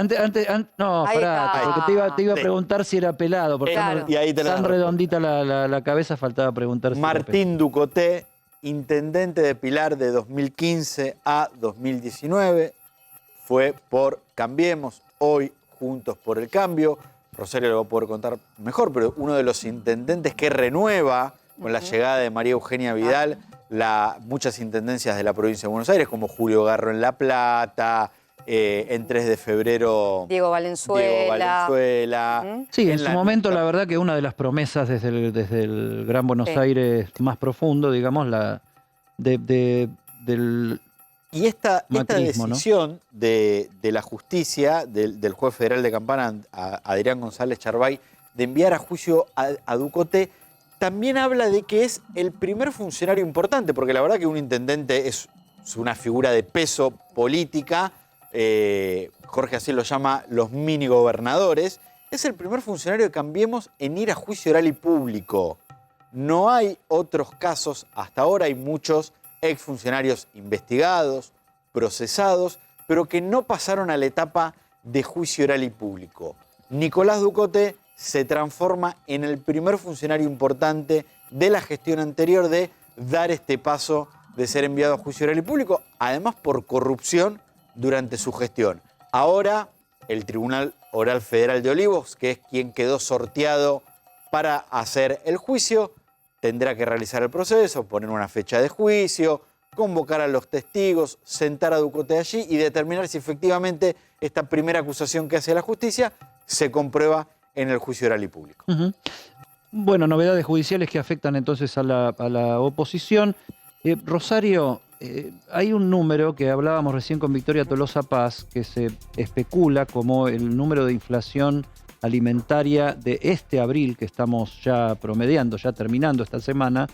Ahí parate, está. porque te iba a preguntar si era pelado, porque Claro. Y ahí te la tan respuesta. redondita la cabeza, faltaba preguntar si era pelado. Martín Ducoté, intendente de Pilar de 2015 a 2019, fue por Cambiemos, hoy Juntos por el Cambio. Rosario lo va a poder contar mejor, pero uno de los intendentes que renueva con la llegada de María Eugenia Vidal muchas intendencias de la provincia de Buenos Aires, como Julio Garro en La Plata, en 3 de febrero Diego Valenzuela. Sí, en su momento la verdad que una de las promesas desde el Gran Buenos Aires más profundo, digamos, del Y esta macrismo, decisión de la justicia, del juez federal de Campana, Adrián González Charbay, de enviar a juicio a Ducoté, también habla de que es el primer funcionario importante, porque la verdad que un intendente es una figura de peso política, Jorge así lo llama los mini gobernadores, es el primer funcionario de Cambiemos en ir a juicio oral y público. No hay otros casos, hasta ahora hay muchos exfuncionarios investigados, procesados, pero que no pasaron a la etapa de juicio oral y público. Nicolás Ducoté se transforma en el primer funcionario importante de la gestión anterior de dar este paso de ser enviado a juicio oral y público, además por corrupción durante su gestión. Ahora, el Tribunal Oral Federal de Olivos, que es quien quedó sorteado para hacer el juicio, tendrá que realizar el proceso, poner una fecha de juicio, convocar a los testigos, sentar a Ducoté allí y determinar si efectivamente esta primera acusación que hace la justicia se comprueba en el juicio oral y público. Bueno, novedades judiciales que afectan entonces a la oposición. Rosario, hay un número que hablábamos recién con Victoria Tolosa Paz, que se especula como el número de inflación alimentaria de este abril, que estamos ya promediando, ya terminando esta semana,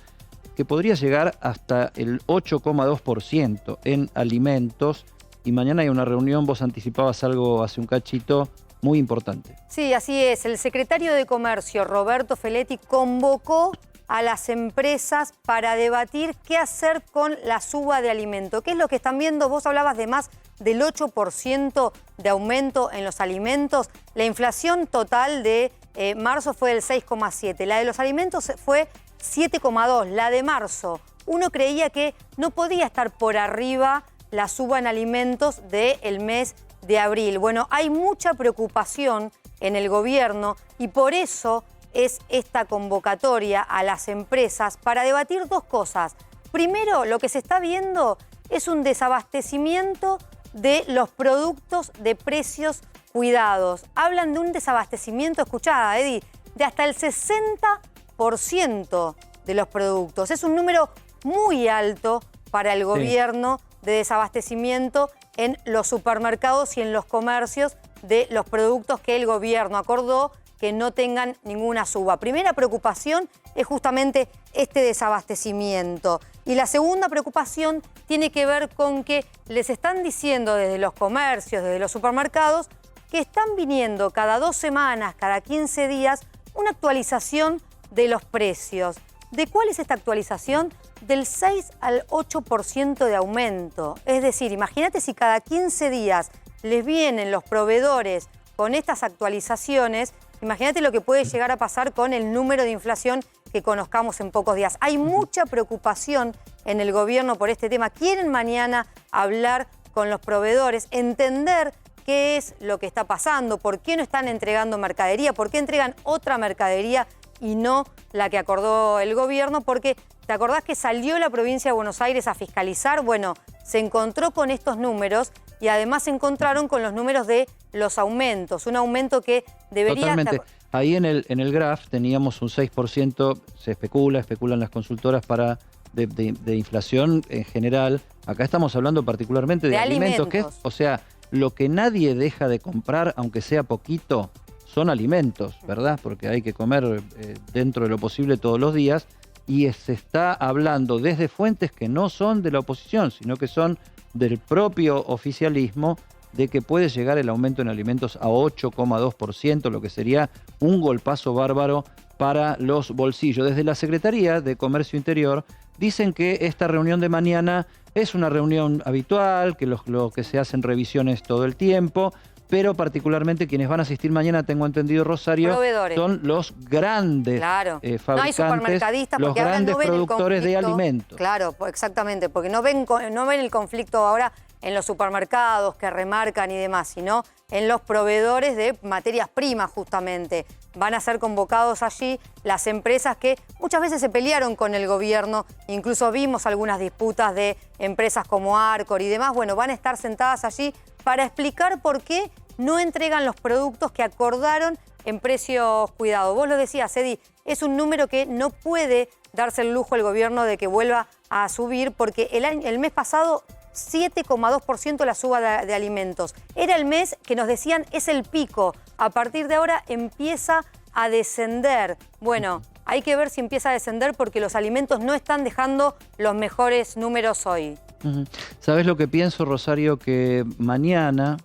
que podría llegar hasta el 8,2% en alimentos. Y mañana hay una reunión, vos anticipabas algo hace un cachito, muy importante. Sí, así es. El secretario de Comercio, Roberto Feletti, convocó a las empresas para debatir qué hacer con la suba de alimento. ¿Qué es lo que están viendo? Vos hablabas de más del 8% de aumento en los alimentos. La inflación total de marzo fue del 6,7%. La de los alimentos fue 7,2%. La de marzo, uno creía que no podía estar por arriba la suba en alimentos del mes de abril. Bueno, hay mucha preocupación en el gobierno y por eso es esta convocatoria a las empresas para debatir dos cosas. Primero, lo que se está viendo es un desabastecimiento de los productos de precios cuidados. Hablan de un desabastecimiento, escuchá, Eddie, de hasta el 60% de los productos. Es un número muy alto para el gobierno de desabastecimiento en los supermercados y en los comercios de los productos que el gobierno acordó que no tengan ninguna suba. Primera preocupación es justamente este desabastecimiento. Y la segunda preocupación tiene que ver con que les están diciendo desde los comercios, desde los supermercados, que están viniendo cada 2 semanas, cada 15 días, una actualización de los precios. ¿De cuál es esta actualización? Del 6 al 8% de aumento. Es decir, imagínate si cada 15 días les vienen los proveedores con estas actualizaciones, imagínate lo que puede llegar a pasar con el número de inflación que conozcamos en pocos días. Hay mucha preocupación en el gobierno por este tema. Quieren mañana hablar con los proveedores, entender qué es lo que está pasando, por qué no están entregando mercadería, por qué entregan otra mercadería y no la que acordó el gobierno, porque ¿te acordás que salió la provincia de Buenos Aires a fiscalizar? Bueno, se encontró con estos números y además se encontraron con los números de los aumentos, un aumento que debería... Totalmente. Ahí en el graph teníamos un 6%, se especulan las consultoras de inflación en general. Acá estamos hablando particularmente de alimentos, que es, o sea, lo que nadie deja de comprar, aunque sea poquito, son alimentos, ¿verdad? Porque hay que comer dentro de lo posible todos los días y se está hablando desde fuentes que no son de la oposición, sino que son del propio oficialismo, de que puede llegar el aumento en alimentos a 8,2%, lo que sería un golpazo bárbaro para los bolsillos. Desde la Secretaría de Comercio Interior dicen que esta reunión de mañana es una reunión habitual, que lo que se hacen revisiones todo el tiempo, pero particularmente quienes van a asistir mañana, tengo entendido, Rosario, son los grandes fabricantes, no hay supermercadistas, los grandes productores de alimentos. Claro, exactamente, porque no ven el conflicto ahora en los supermercados que remarcan y demás, sino en los proveedores de materias primas justamente. Van a ser convocados allí las empresas que muchas veces se pelearon con el gobierno, incluso vimos algunas disputas de empresas como Arcor y demás. Bueno, van a estar sentadas allí para explicar por qué no entregan los productos que acordaron en precios cuidados. Vos lo decías, Eddie, es un número que no puede darse el lujo el gobierno de que vuelva a subir, porque el mes pasado 7,2% la suba de alimentos. Era el mes que nos decían es el pico. A partir de ahora empieza a descender. Bueno, hay que ver si empieza a descender porque los alimentos no están dejando los mejores números hoy. ¿Sabes lo que pienso, Rosario? Que mañana,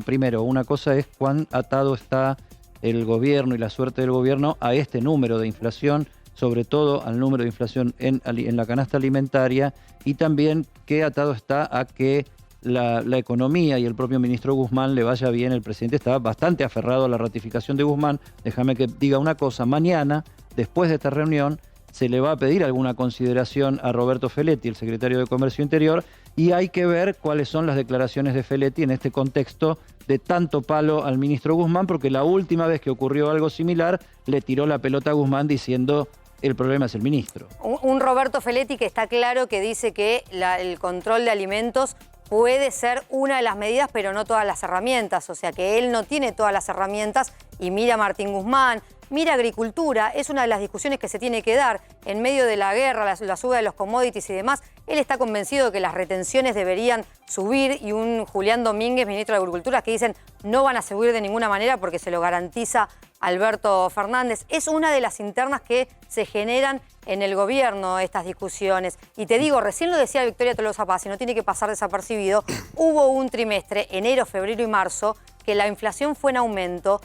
primero, una cosa es cuán atado está el gobierno y la suerte del gobierno a este número de inflación, sobre todo al número de inflación en la canasta alimentaria, y también qué atado está a que la economía y el propio ministro Guzmán le vaya bien. El presidente está bastante aferrado a la ratificación de Guzmán. Déjame que diga una cosa, mañana, después de esta reunión, se le va a pedir alguna consideración a Roberto Feletti, el secretario de Comercio Interior, y hay que ver cuáles son las declaraciones de Feletti en este contexto de tanto palo al ministro Guzmán, porque la última vez que ocurrió algo similar, le tiró la pelota a Guzmán diciendo el problema es el ministro. Un Roberto Feletti que está claro que dice que el control de alimentos puede ser una de las medidas, pero no todas las herramientas. O sea que él no tiene todas las herramientas y mira a Martín Guzmán, mira agricultura. Es una de las discusiones que se tiene que dar en medio de la guerra, la suba de los commodities y demás. Él está convencido de que las retenciones deberían subir y un Julián Domínguez, ministro de Agricultura, que dicen no van a subir de ninguna manera porque se lo garantiza Alberto Fernández. Es una de las internas que se generan en el gobierno, estas discusiones. Y te digo, recién lo decía Victoria Tolosa Paz, y no tiene que pasar desapercibido, hubo un trimestre, enero, febrero y marzo, que la inflación fue en aumento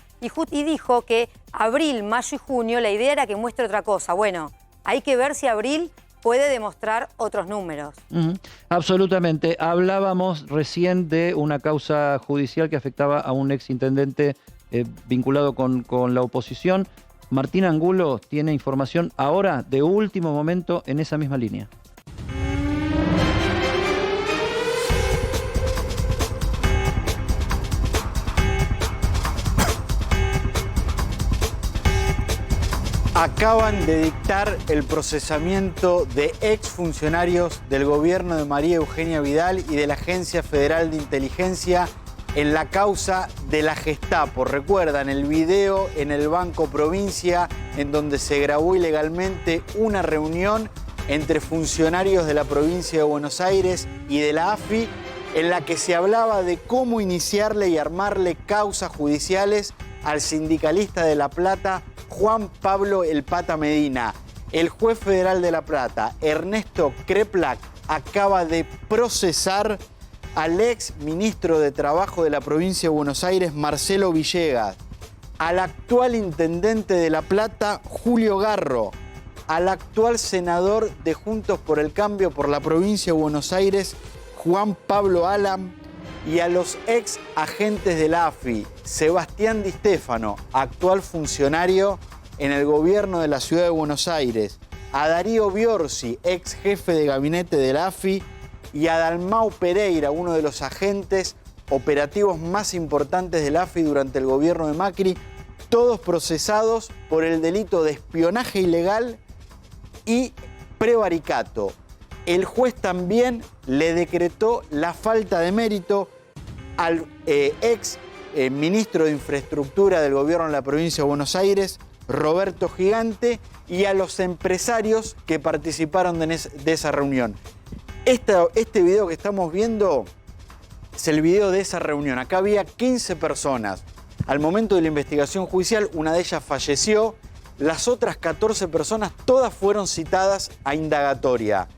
y dijo que abril, mayo y junio la idea era que muestre otra cosa. Bueno, hay que ver si abril puede demostrar otros números. Absolutamente. Hablábamos recién de una causa judicial que afectaba a un exintendente vinculado con la oposición. Martín Angulo tiene información ahora de último momento en esa misma línea. Acaban de dictar el procesamiento de exfuncionarios del gobierno de María Eugenia Vidal y de la Agencia Federal de Inteligencia en la causa de la Gestapo. Recuerdan el video en el Banco Provincia en donde se grabó ilegalmente una reunión entre funcionarios de la provincia de Buenos Aires y de la AFI en la que se hablaba de cómo iniciarle y armarle causas judiciales al sindicalista de La Plata, Juan Pablo El Pata Medina. El juez federal de La Plata, Ernesto Kreplak, acaba de procesar al ex ministro de Trabajo de la provincia de Buenos Aires, Marcelo Villegas, al actual intendente de La Plata, Julio Garro, al actual senador de Juntos por el Cambio por la provincia de Buenos Aires, Juan Pablo Alam, y a los ex agentes de la AFI, Sebastián Di Stéfano, actual funcionario en el gobierno de la ciudad de Buenos Aires, a Darío Biorsi, ex jefe de gabinete de la AFI, y a Dalmau Pereira, uno de los agentes operativos más importantes de la AFI durante el gobierno de Macri, todos procesados por el delito de espionaje ilegal y prevaricato. El juez también le decretó la falta de mérito al ex ministro de Infraestructura del gobierno de la provincia de Buenos Aires, Roberto Gigante, y a los empresarios que participaron de esa reunión. Este video que estamos viendo es el video de esa reunión. Acá había 15 personas. Al momento de la investigación judicial, una de ellas falleció. Las otras 14 personas, todas fueron citadas a indagatoria.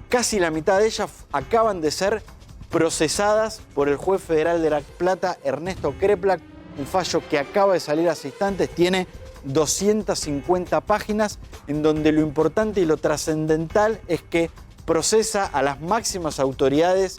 Casi la mitad de ellas acaban de ser procesadas por el juez federal de La Plata, Ernesto Kreplak. Un fallo que acaba de salir hace instantes, tiene 250 páginas, en donde lo importante y lo trascendental es que procesa a las máximas autoridades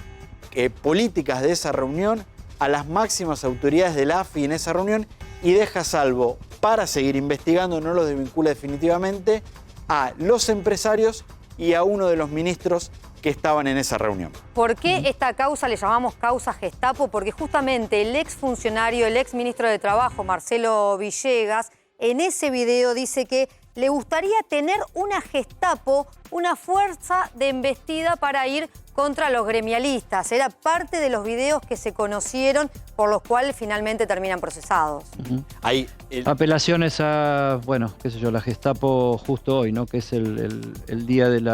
políticas de esa reunión, a las máximas autoridades de la AFI en esa reunión, y deja salvo, para seguir investigando, no los desvincula definitivamente, a los empresarios y a uno de los ministros que estaban en esa reunión. ¿Por qué esta causa le llamamos causa Gestapo? Porque justamente el ex funcionario, el ex ministro de Trabajo, Marcelo Villegas, en ese video dice que le gustaría tener una Gestapo, una fuerza de embestida para ir contra los gremialistas. Era parte de los videos que se conocieron, por los cuales finalmente terminan procesados. Hay apelaciones a, bueno, qué sé yo, la Gestapo justo hoy, ¿no? Que es el día del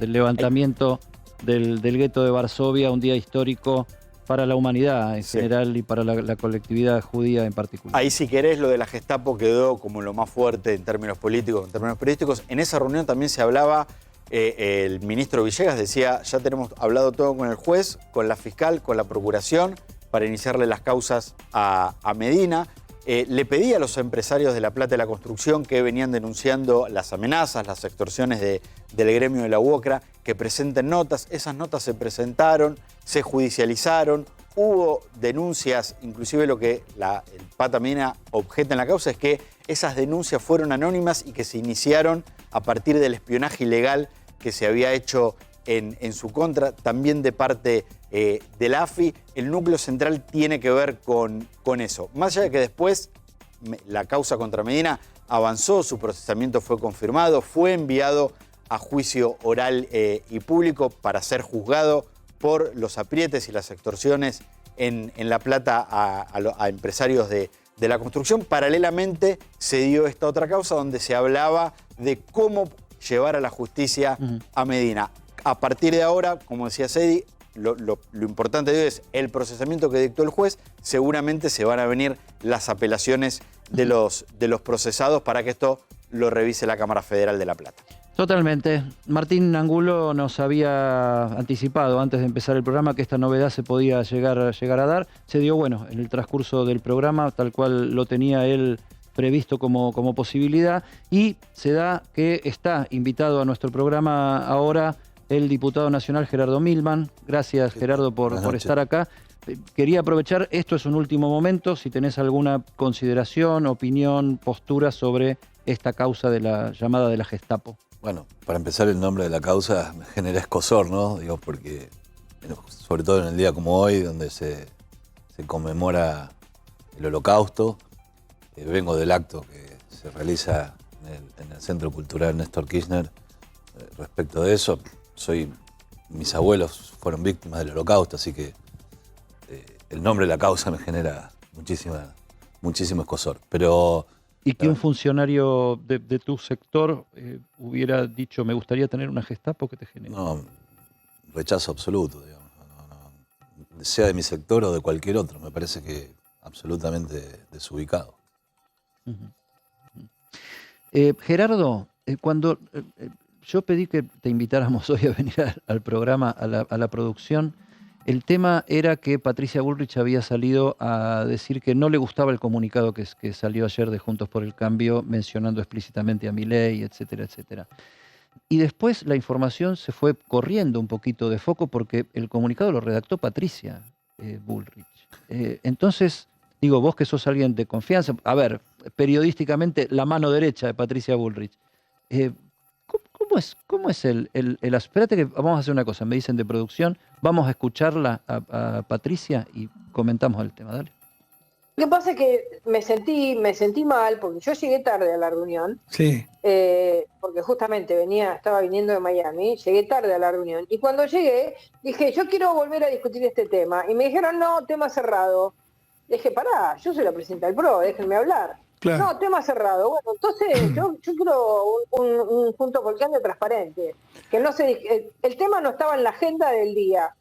levantamiento del gueto de Varsovia, un día histórico para la humanidad en general y para la colectividad judía en particular. Ahí, si querés, lo de la Gestapo quedó como lo más fuerte en términos políticos, en términos periodísticos. En esa reunión también se hablaba, el ministro Villegas decía, ya tenemos hablado todo con el juez, con la fiscal, con la procuración, para iniciarle las causas a Medina. Le pedía a los empresarios de La Plata de la construcción que venían denunciando las amenazas, las extorsiones del gremio de la UOCRA, que presenten notas. Esas notas se presentaron, se judicializaron, hubo denuncias, inclusive lo que el Pata Medina objeta en la causa es que esas denuncias fueron anónimas y que se iniciaron a partir del espionaje ilegal que se había hecho en su contra, también de parte de la AFI. El núcleo central tiene que ver con eso. Más allá de que después la causa contra Medina avanzó, su procesamiento fue confirmado, fue enviado a juicio oral y público para ser juzgado por los aprietes y las extorsiones en La Plata a empresarios de la construcción. Paralelamente se dio esta otra causa donde se hablaba de cómo llevar a la justicia a Medina. A partir de ahora, como decía Sedi, lo importante de hoy es el procesamiento que dictó el juez. Seguramente se van a venir las apelaciones de los procesados para que esto lo revise la Cámara Federal de La Plata. Totalmente. Martín Angulo nos había anticipado antes de empezar el programa que esta novedad se podía llegar a dar. Se dio, bueno, en el transcurso del programa, tal cual lo tenía él previsto como posibilidad, y se da que está invitado a nuestro programa ahora el diputado nacional Gerardo Milman. Gracias, Gerardo, por estar acá. Quería aprovechar, esto es un último momento, si tenés alguna consideración, opinión, postura sobre esta causa de la llamada de la Gestapo. Bueno, para empezar, el nombre de la causa me genera escozor, ¿no? Digo, porque, sobre todo en el día como hoy, donde se conmemora el Holocausto, vengo del acto que se realiza en el Centro Cultural Néstor Kirchner respecto de eso. Mis abuelos fueron víctimas del Holocausto, así que el nombre de la causa me genera muchísimo escosor. Pero y que un funcionario de tu sector hubiera dicho, me gustaría tener una Gestapo, que te genera. No, rechazo absoluto, digamos. No, sea de mi sector o de cualquier otro, me parece que absolutamente desubicado. Gerardo, cuando yo pedí que te invitáramos hoy a venir al programa, a la producción, el tema era que Patricia Bullrich había salido a decir que no le gustaba el comunicado que salió ayer de Juntos por el Cambio, mencionando explícitamente a Milei, etcétera, etcétera. Y después la información se fue corriendo un poquito de foco porque el comunicado lo redactó Patricia Bullrich. Entonces, digo, vos que sos alguien de confianza, a ver, periodísticamente la mano derecha de Patricia Bullrich, ¿cómo es el espérate que vamos a hacer una cosa, me dicen de producción, vamos a escucharla a Patricia y comentamos el tema, dale. Lo que pasa es que me sentí mal porque yo llegué tarde a la reunión. Sí. Porque justamente estaba viniendo de Miami, llegué tarde a la reunión. Y cuando llegué, dije, yo quiero volver a discutir este tema. Y me dijeron, no, tema cerrado. Dije, pará, yo soy la presidenta del PRO, déjenme hablar. Claro. No, tema cerrado. Bueno, entonces yo quiero un Juntos por el Cambio transparente. Que no el tema no estaba en la agenda del día.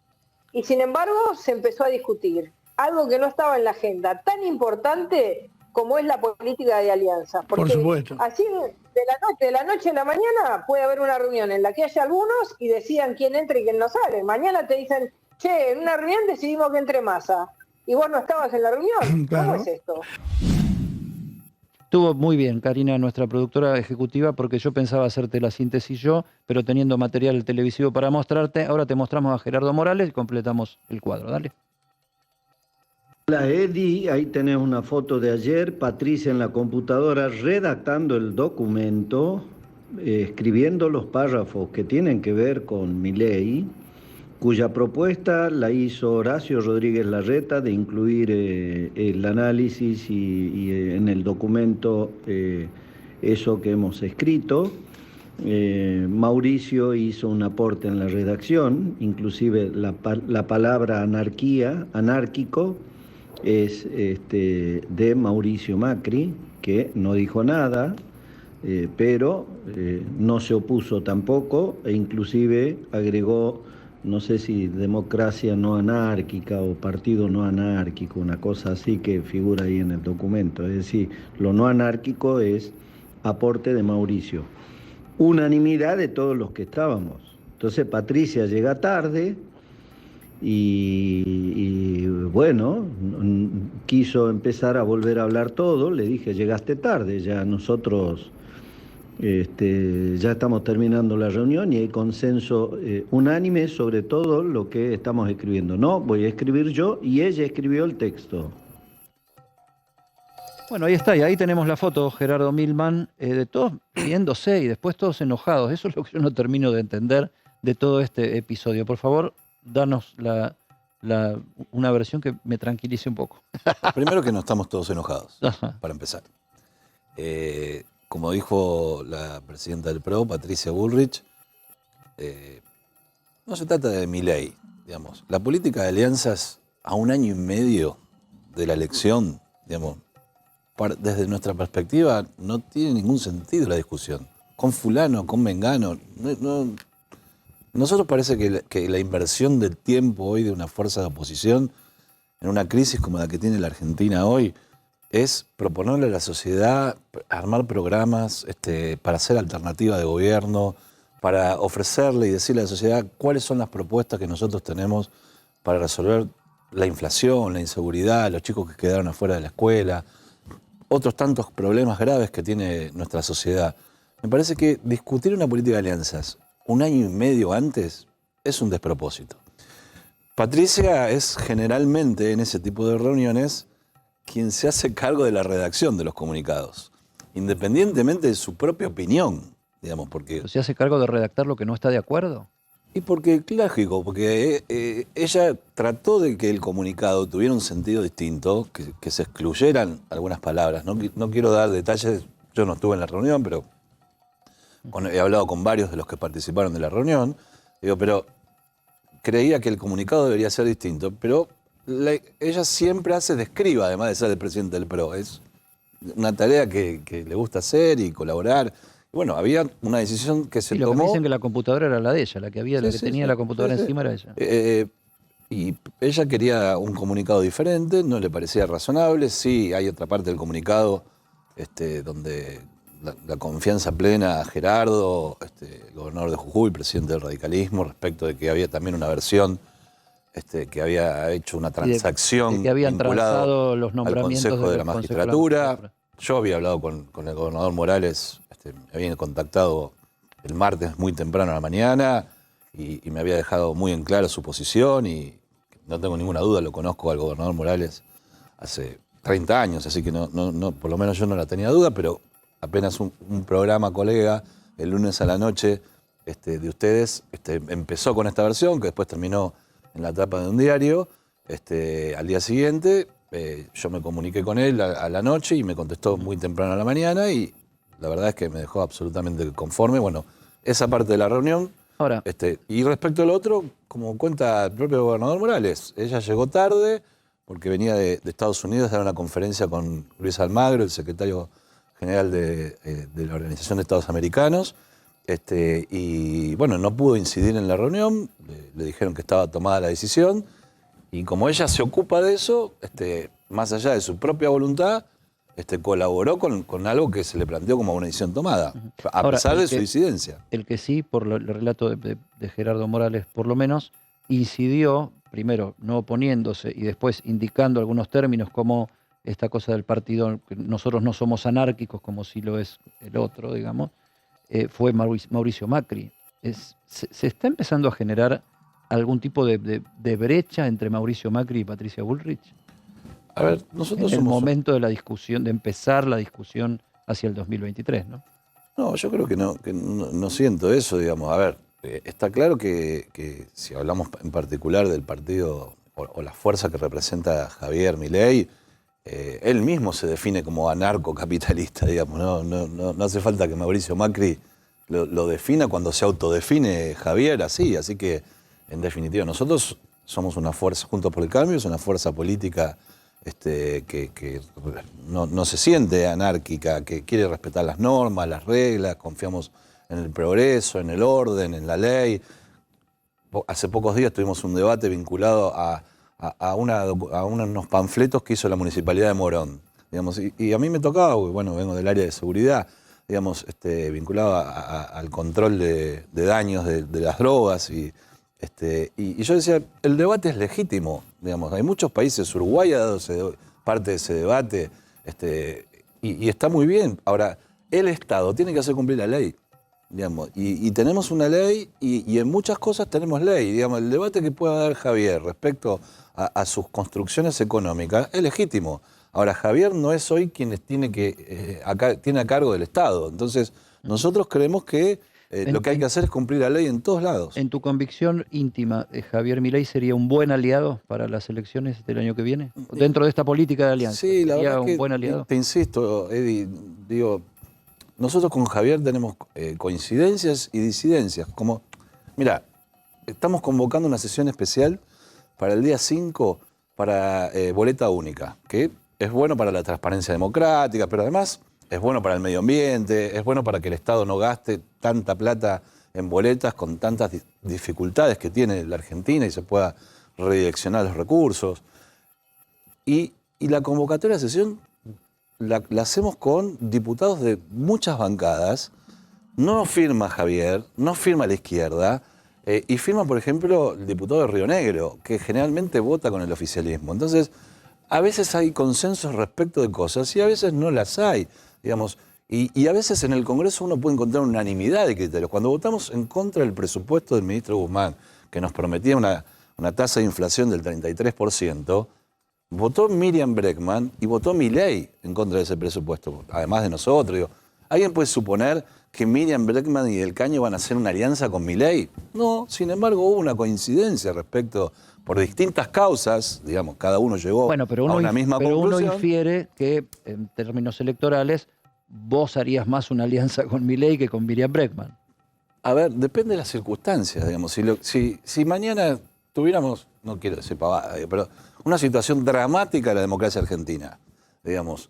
Y sin embargo se empezó a discutir. Algo que no estaba en la agenda, tan importante como es la política de alianzas. Porque por supuesto. Así de la noche a la mañana puede haber una reunión en la que haya algunos y decidan quién entra y quién no sale. Mañana te dicen, che, en una reunión decidimos que entre Massa. Y vos no estabas en la reunión. Claro. ¿Cómo es esto? Estuvo muy bien, Karina, nuestra productora ejecutiva, porque yo pensaba hacerte la síntesis yo, pero teniendo material televisivo para mostrarte, ahora te mostramos a Gerardo Morales y completamos el cuadro. Dale. Hola Eddie, ahí tenés una foto de ayer, Patricia en la computadora redactando el documento, escribiendo los párrafos que tienen que ver con Milei, cuya propuesta la hizo Horacio Rodríguez Larreta de incluir el análisis y en el documento eso que hemos escrito. Mauricio hizo un aporte en la redacción, inclusive la palabra anárquico, es de Mauricio Macri, que no dijo nada, pero no se opuso tampoco, e inclusive agregó, no sé si democracia no anárquica o partido no anárquico, una cosa así que figura ahí en el documento. Es decir, lo no anárquico es aporte de Mauricio. Unanimidad de todos los que estábamos. Entonces Patricia llega tarde y bueno, quiso empezar a volver a hablar todo. Le dije, llegaste tarde, ya nosotros ya estamos terminando la reunión y hay consenso unánime sobre todo lo que estamos escribiendo. No, voy a escribir yo y ella escribió el texto. Bueno, ahí está, y ahí tenemos la foto, Gerardo Milman, de todos riéndose y después todos enojados. Eso es lo que yo no termino de entender de todo este episodio. Por favor, danos una versión que me tranquilice un poco. Primero que no estamos todos enojados, para empezar. Como dijo la presidenta del PRO, Patricia Bullrich, no se trata de Milei, digamos. La política de alianzas a 1 año y medio de la elección, digamos, desde nuestra perspectiva no tiene ningún sentido la discusión. Con fulano, con mengano. Nosotros parece que la inversión del tiempo hoy de una fuerza de oposición en una crisis como la que tiene la Argentina hoy es proponerle a la sociedad armar programas para hacer alternativa de gobierno, para ofrecerle y decirle a la sociedad cuáles son las propuestas que nosotros tenemos para resolver la inflación, la inseguridad, los chicos que quedaron afuera de la escuela, otros tantos problemas graves que tiene nuestra sociedad. Me parece que discutir una política de alianzas 1 año y medio antes es un despropósito. Patricia es generalmente en ese tipo de reuniones quien se hace cargo de la redacción de los comunicados, independientemente de su propia opinión, digamos, porque... ¿Se hace cargo de redactar lo que no está de acuerdo? Y porque, lógico, porque ella trató de que el comunicado tuviera un sentido distinto, que se excluyeran algunas palabras. No quiero dar detalles, yo no estuve en la reunión, pero he hablado con varios de los que participaron de la reunión, digo, pero creía que el comunicado debería ser distinto, pero ella siempre hace de escriba, además de ser el presidente del PRO. Es una tarea que le gusta hacer y colaborar. Bueno, había una decisión que se lo tomó. Que me dicen que la computadora era la de ella, la que tenía la computadora encima era ella. Y ella quería un comunicado diferente, no le parecía razonable. Sí, hay otra parte del comunicado donde la confianza plena a Gerardo, el gobernador de Jujuy, presidente del radicalismo, respecto de que había también una versión que había hecho una transacción de que habían vinculada transado los nombramientos al Consejo de la Magistratura. Consejo. Yo había hablado con el gobernador Morales, me habían contactado el martes muy temprano a la mañana y me había dejado muy en claro su posición y no tengo ninguna duda, lo conozco al gobernador Morales hace 30 años, así que no, por lo menos yo no la tenía duda, pero apenas un programa, colega, el lunes a la noche de ustedes empezó con esta versión, que después terminó en la tapa de un diario. Al día siguiente yo me comuniqué con él a la noche y me contestó muy temprano a la mañana y la verdad es que me dejó absolutamente conforme. Bueno, esa parte de la reunión. Ahora, y respecto al otro, como cuenta el propio gobernador Morales, ella llegó tarde porque venía de Estados Unidos a dar una conferencia con Luis Almagro, el secretario general de la Organización de Estados Americanos, y bueno, no pudo incidir en la reunión, le dijeron que estaba tomada la decisión, y como ella se ocupa de eso, más allá de su propia voluntad, colaboró con algo que se le planteó como una decisión tomada, a pesar de su disidencia. El que sí, por el relato de Gerardo Morales, por lo menos, incidió, primero no oponiéndose y después indicando algunos términos como esta cosa del partido, que nosotros no somos anárquicos como si lo es el otro, digamos, fue Mauricio Macri. ¿Se está empezando a generar algún tipo de brecha entre Mauricio Macri y Patricia Bullrich? A ver, nosotros en el somos momento de la discusión, de empezar la discusión hacia el 2023, ¿no? No, yo creo que no siento eso, digamos. A ver, está claro que si hablamos en particular del partido o la fuerza que representa Javier Milei, él mismo se define como anarcocapitalista, digamos. No hace falta que Mauricio Macri lo defina cuando se autodefine Javier así. Así que, en definitiva, nosotros somos una fuerza, Juntos por el Cambio, es una fuerza política que no se siente anárquica, que quiere respetar las normas, las reglas, confiamos en el progreso, en el orden, en la ley. Hace pocos días tuvimos un debate vinculado a unos panfletos que hizo la Municipalidad de Morón, digamos, y a mí me tocaba, bueno, vengo del área de seguridad, digamos, vinculado al control de daños de las drogas y yo decía, el debate es legítimo, digamos, hay muchos países, Uruguay ha dado parte de ese debate, y está muy bien. Ahora, el Estado tiene que hacer cumplir la ley, digamos, y tenemos una ley y en muchas cosas tenemos ley, digamos, el debate que pueda dar Javier respecto a sus construcciones económicas es legítimo. Ahora, Javier no es hoy quien tiene a cargo del Estado, entonces nosotros creemos que lo que hay que hacer es cumplir la ley en todos lados. En tu convicción íntima, ¿Javier Milei sería un buen aliado para las elecciones del año que viene? Dentro de esta política de alianza. Sí, la ¿sería verdad un que, buen aliado? Te insisto, Eddie, digo, nosotros con Javier tenemos coincidencias y disidencias. Como, mira, estamos convocando una sesión especial para el día 5 para boleta única, que es bueno para la transparencia democrática, pero además es bueno para el medio ambiente, es bueno para que el Estado no gaste tanta plata en boletas con tantas dificultades que tiene la Argentina y se pueda redireccionar los recursos. Y la convocatoria de sesión la hacemos con diputados de muchas bancadas. No firma Javier, no firma la izquierda, y firma, por ejemplo, el diputado de Río Negro, que generalmente vota con el oficialismo. Entonces, a veces hay consensos respecto de cosas y a veces no las hay, digamos. Y a veces en el Congreso uno puede encontrar unanimidad de criterios. Cuando votamos en contra del presupuesto del ministro Guzmán, que nos prometía una tasa de inflación del 33%, votó Miriam Bregman y votó Milei en contra de ese presupuesto, además de nosotros. Digo, ¿alguien puede suponer que Miriam Bregman y Del Caño van a hacer una alianza con Milei? No, sin embargo hubo una coincidencia respecto, por distintas causas, digamos, cada uno llegó a una misma conclusión. Pero uno infiere que en términos electorales vos harías más una alianza con Milei que con Miriam Bregman. A ver, depende de las circunstancias, digamos. Si mañana tuviéramos, no quiero decir pavada, pero una situación dramática de la democracia argentina, digamos,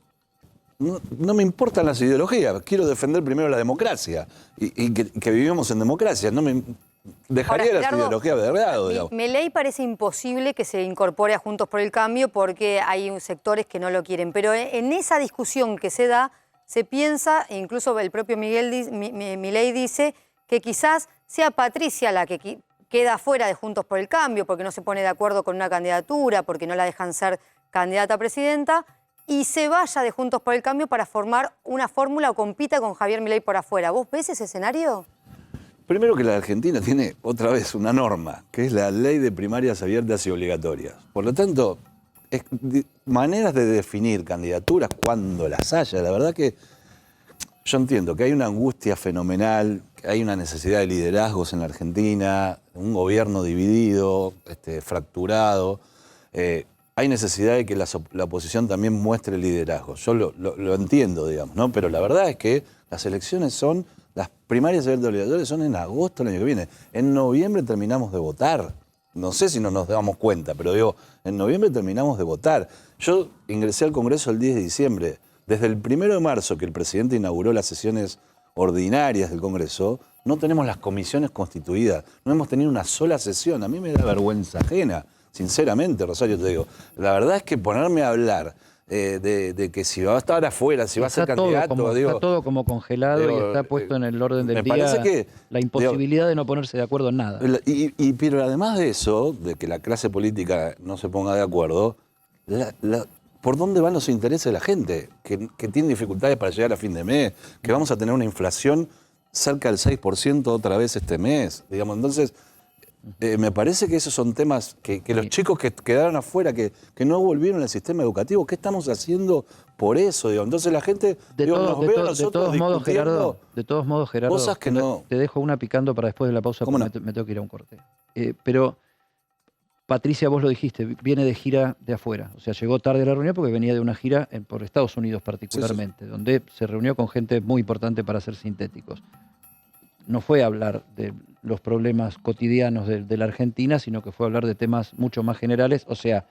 no me importan las ideologías, quiero defender primero la democracia y que vivimos en democracia, no me dejaría Ahora, las Gerardo, ideologías de lado, digamos. Milei parece imposible que se incorpore a Juntos por el Cambio porque hay sectores que no lo quieren, pero en esa discusión que se da, se piensa, e incluso el propio Milei dice que quizás sea Patricia la que queda fuera de Juntos por el Cambio porque no se pone de acuerdo con una candidatura, porque no la dejan ser candidata a presidenta, y se vaya de Juntos por el Cambio para formar una fórmula o compita con Javier Milei por afuera. ¿Vos ves ese escenario? Primero que la Argentina tiene otra vez una norma, que es la ley de primarias abiertas y obligatorias. Por lo tanto, maneras de definir candidaturas cuando las haya, la verdad que yo entiendo que hay una angustia fenomenal, que hay una necesidad de liderazgos en la Argentina, un gobierno dividido, fracturado. Hay necesidad de que la oposición también muestre liderazgo. Yo lo entiendo, digamos, ¿no? Pero la verdad es que las elecciones las primarias abiertas obligatorias son en agosto del año que viene. En noviembre terminamos de votar. No sé si no nos damos cuenta, pero digo, en noviembre terminamos de votar. Yo ingresé al Congreso el 10 de diciembre. Desde el 1 de marzo que el presidente inauguró las sesiones ordinarias del Congreso, no tenemos las comisiones constituidas. No hemos tenido una sola sesión. A mí me da vergüenza ajena. Sinceramente, Rosario, te digo, la verdad es que ponerme a hablar de que si va a estar afuera, si va a ser candidato... Está todo como congelado y está puesto en el orden del día. Me parece que la imposibilidad de no ponerse de acuerdo en nada. Pero además de eso, de que la clase política no se ponga de acuerdo, ¿por dónde van los intereses de la gente? Que tiene dificultades para llegar a fin de mes, que vamos a tener una inflación cerca del 6% otra vez este mes, digamos. Entonces... me parece que esos son temas que los chicos que quedaron afuera, que no volvieron al sistema educativo, ¿qué estamos haciendo por eso? Digo? Entonces la gente de todos modos, Gerardo, cosas que no... te dejo una picando para después de la pausa porque me tengo que ir a un corte. Pero Patricia, vos lo dijiste, viene de gira de afuera. O sea, llegó tarde a la reunión porque venía de una gira por Estados Unidos particularmente, donde se reunió con gente muy importante, para ser sintéticos. No fue a hablar de los problemas cotidianos de la Argentina, sino que fue a hablar de temas mucho más generales. O sea,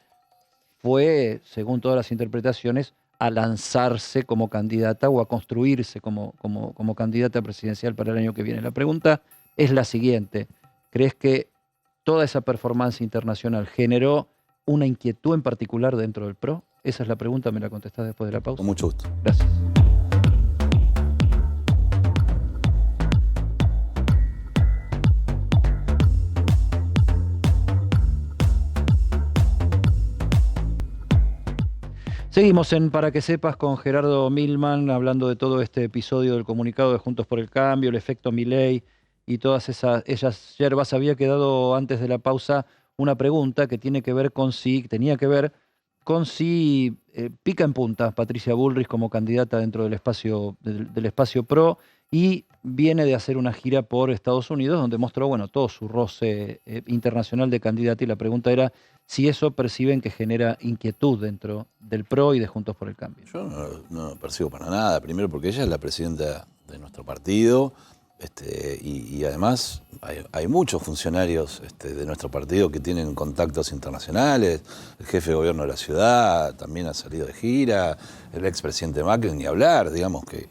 fue, según todas las interpretaciones, a lanzarse como candidata o a construirse como candidata presidencial para el año que viene. La pregunta es la siguiente. ¿Crees que toda esa performance internacional generó una inquietud en particular dentro del PRO? Esa es la pregunta, me la contestás después de la pausa. Con mucho gusto. Gracias. Seguimos en Para que Sepas con Gerardo Milman, hablando de todo este episodio del comunicado de Juntos por el Cambio, el efecto Milei y todas esas yerbas. Había quedado antes de la pausa una pregunta que tenía que ver con si pica en punta Patricia Bullrich como candidata dentro del espacio PRO, y viene de hacer una gira por Estados Unidos donde mostró todo su roce internacional de candidata, y la pregunta era si eso perciben que genera inquietud dentro del PRO y de Juntos por el Cambio. Yo no percibo para nada, primero porque ella es la presidenta de nuestro partido, y además hay muchos funcionarios de nuestro partido que tienen contactos internacionales. El jefe de gobierno de la ciudad también ha salido de gira, el expresidente Macri, ni hablar, digamos que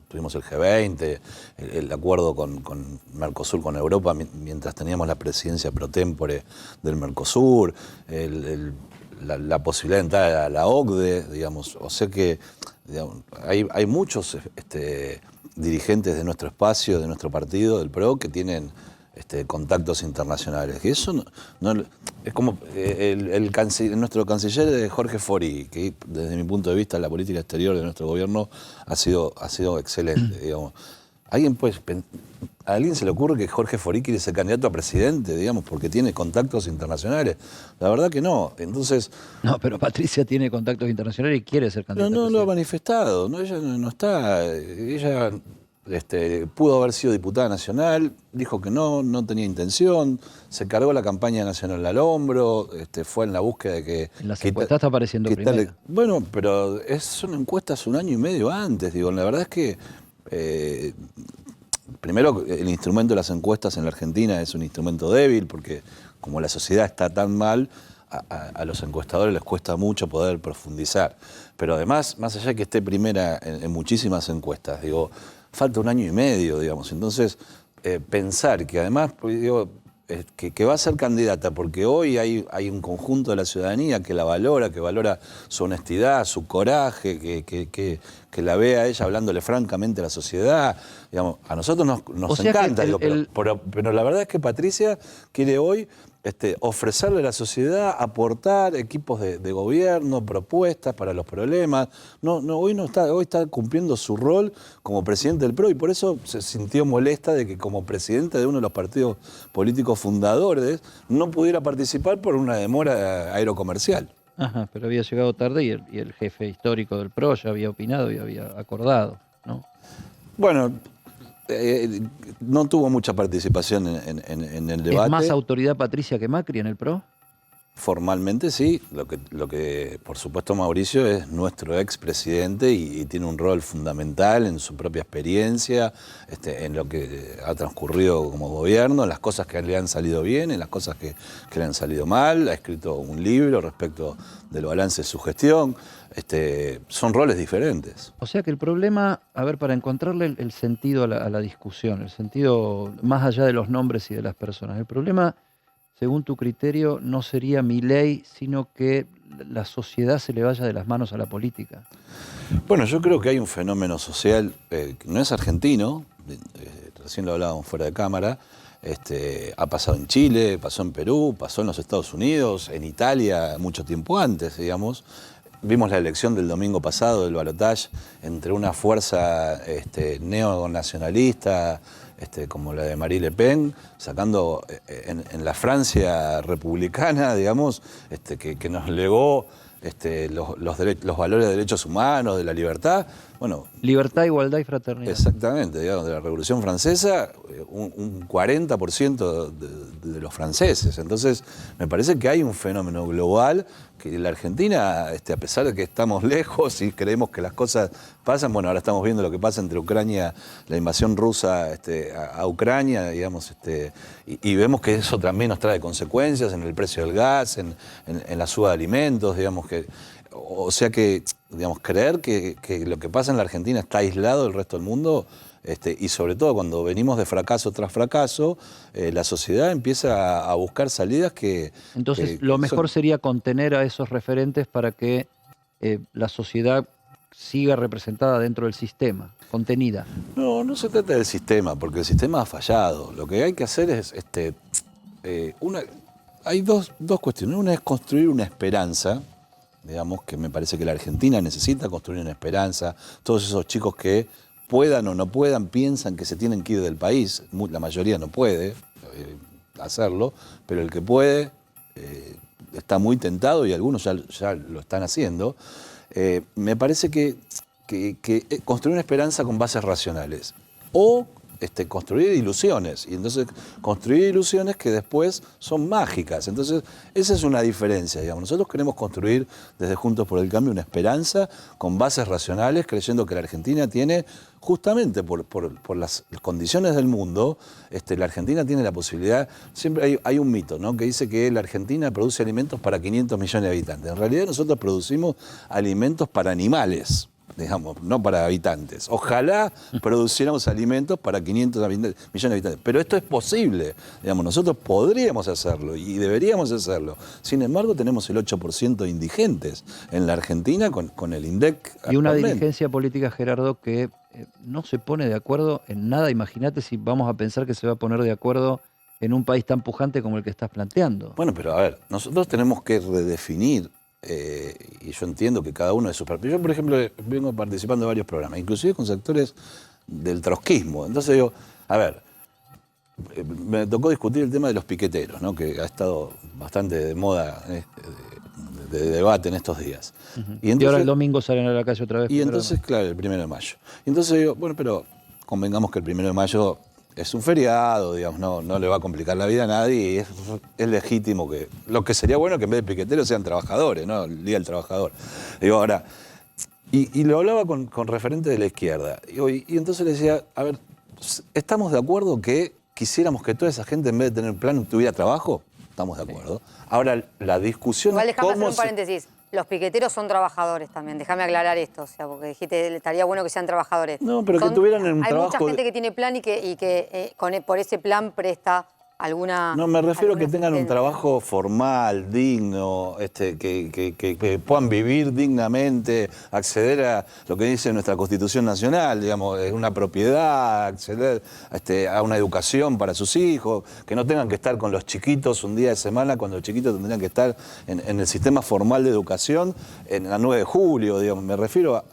tuvimos el G20, el acuerdo con Mercosur, con Europa, mientras teníamos la presidencia pro tempore del Mercosur, la posibilidad de entrar a la OCDE, digamos. O sea que hay muchos dirigentes de nuestro espacio, de nuestro partido, del PRO, que tienen contactos internacionales. Y eso no es como nuestro canciller Jorge Fori, que desde mi punto de vista la política exterior de nuestro gobierno ha sido excelente, digamos. ¿A alguien se le ocurre que Jorge Fori quiere ser candidato a presidente, digamos, porque tiene contactos internacionales? La verdad que no. Entonces... No, pero Patricia tiene contactos internacionales y quiere ser candidata a presidente. No lo ha manifestado. No, ella no está... Ella pudo haber sido diputada nacional, dijo que no tenía intención, se cargó la campaña nacional al hombro, fue en la búsqueda de que... En las encuestas está apareciendo primero. Bueno, pero son encuestas un año y medio antes, digo, la verdad es que... primero, el instrumento de las encuestas en la Argentina es un instrumento débil, porque como la sociedad está tan mal, a los encuestadores les cuesta mucho poder profundizar. Pero además, más allá de que esté primera en muchísimas encuestas, digo, falta un año y medio, digamos. Entonces, pensar que además, digo, que va a ser candidata, porque hoy hay un conjunto de la ciudadanía que la valora, que valora su honestidad, su coraje, que la ve a ella hablándole francamente a la sociedad. Digamos, a nosotros nos encanta, digo, pero la verdad es que Patricia quiere hoy ofrecerle a la sociedad, aportar equipos de gobierno, propuestas para los problemas. Hoy está cumpliendo su rol como presidente del PRO y por eso se sintió molesta de que como presidente de uno de los partidos políticos fundadores no pudiera participar por una demora aerocomercial. Ajá, pero había llegado tarde y el jefe histórico del PRO ya había opinado y había acordado, ¿no? Bueno, no tuvo mucha participación en el debate. ¿Es más autoridad Patricia que Macri en el PRO? Formalmente sí, lo que por supuesto Mauricio es nuestro expresidente y tiene un rol fundamental en su propia experiencia, en lo que ha transcurrido como gobierno, en las cosas que le han salido bien, en las cosas que le han salido mal. Ha escrito un libro respecto del balance de su gestión. Son roles diferentes. O sea que el problema, a ver, para encontrarle el sentido a la discusión, el sentido más allá de los nombres y de las personas, el problema, según tu criterio, no sería Milei, sino que la sociedad se le vaya de las manos a la política. Bueno, yo creo que hay un fenómeno social que no es argentino, recién lo hablábamos fuera de cámara, ha pasado en Chile, pasó en Perú, pasó en los Estados Unidos, en Italia, mucho tiempo antes, digamos. Vimos la elección del domingo pasado, del balotaje, entre una fuerza neonacionalista, como la de Marine Le Pen, sacando en la Francia republicana, digamos, que nos legó los valores de derechos humanos, de la libertad. Bueno, libertad, igualdad y fraternidad. Exactamente, digamos, de la Revolución Francesa, un 40% de los franceses. Entonces, me parece que hay un fenómeno global que la Argentina, a pesar de que estamos lejos y creemos que las cosas pasan, bueno, ahora estamos viendo lo que pasa entre Ucrania, la invasión rusa a Ucrania, digamos, y vemos que eso también nos trae consecuencias en el precio del gas, en la suba de alimentos, digamos que... O sea que, digamos, creer que lo que pasa en la Argentina está aislado del resto del mundo, y sobre todo cuando venimos de fracaso tras fracaso, la sociedad empieza a buscar salidas que... Entonces, lo mejor sería contener a esos referentes para que la sociedad siga representada dentro del sistema, contenida. No se trata del sistema, porque el sistema ha fallado. Lo que hay que hacer es... hay dos cuestiones. Una es construir una esperanza, digamos, que me parece que la Argentina necesita construir una esperanza. Todos esos chicos que puedan o no puedan, piensan que se tienen que ir del país. La mayoría no puede hacerlo, pero el que puede está muy tentado y algunos ya lo están haciendo. Me parece que construir una esperanza con bases racionales o construir ilusiones, y entonces construir ilusiones que después son mágicas. Entonces, esa es una diferencia, digamos. Nosotros queremos construir desde Juntos por el Cambio una esperanza con bases racionales, creyendo que la Argentina tiene, justamente por las condiciones del mundo, la Argentina tiene la posibilidad, siempre hay un mito, ¿no?, que dice que la Argentina produce alimentos para 500 millones de habitantes. En realidad nosotros producimos alimentos para animales, digamos, no para habitantes. Ojalá produciéramos alimentos para 500 millones de habitantes. Pero esto es posible. Digamos, nosotros podríamos hacerlo y deberíamos hacerlo. Sin embargo, tenemos el 8% de indigentes en la Argentina con el INDEC. Y una dirigencia política, Gerardo, que no se pone de acuerdo en nada. Imagínate si vamos a pensar que se va a poner de acuerdo en un país tan pujante como el que estás planteando. Bueno, pero a ver, nosotros tenemos que redefinir. Y yo entiendo que cada uno de sus partidos. Yo, por ejemplo, vengo participando de varios programas, inclusive con sectores del trotskismo. Entonces digo, a ver, me tocó discutir el tema de los piqueteros, ¿no?, que ha estado bastante de moda de debate en estos días. Y ahora el domingo salen a la calle otra vez. Y entonces, claro, el 1 de mayo. Y entonces digo, bueno, pero convengamos que el 1 de mayo es un feriado, digamos, no le va a complicar la vida a nadie y es legítimo que... Lo que sería bueno que en vez de piqueteros sean trabajadores, ¿no? El Día del Trabajador. Digo, ahora, y lo hablaba con referentes de la izquierda. Y entonces le decía, a ver, ¿estamos de acuerdo que quisiéramos que toda esa gente en vez de tener plan tuviera trabajo? Estamos de acuerdo. Ahora, la discusión Igual es déjame hacer cómo un paréntesis. Los piqueteros son trabajadores también. Déjame aclarar esto, o sea, porque dijiste, estaría bueno que sean trabajadores. No, pero que tuvieran un hay trabajo... mucha gente que tiene plan y que por ese plan presta alguna... No, me refiero a que tengan un asistencia. trabajo formal, digno, que puedan vivir dignamente, acceder a lo que dice nuestra Constitución Nacional, digamos, una propiedad, acceder a una educación para sus hijos, que no tengan que estar con los chiquitos un día de semana, cuando los chiquitos tendrían que estar en el sistema formal de educación en la 9 de julio, digamos. Me refiero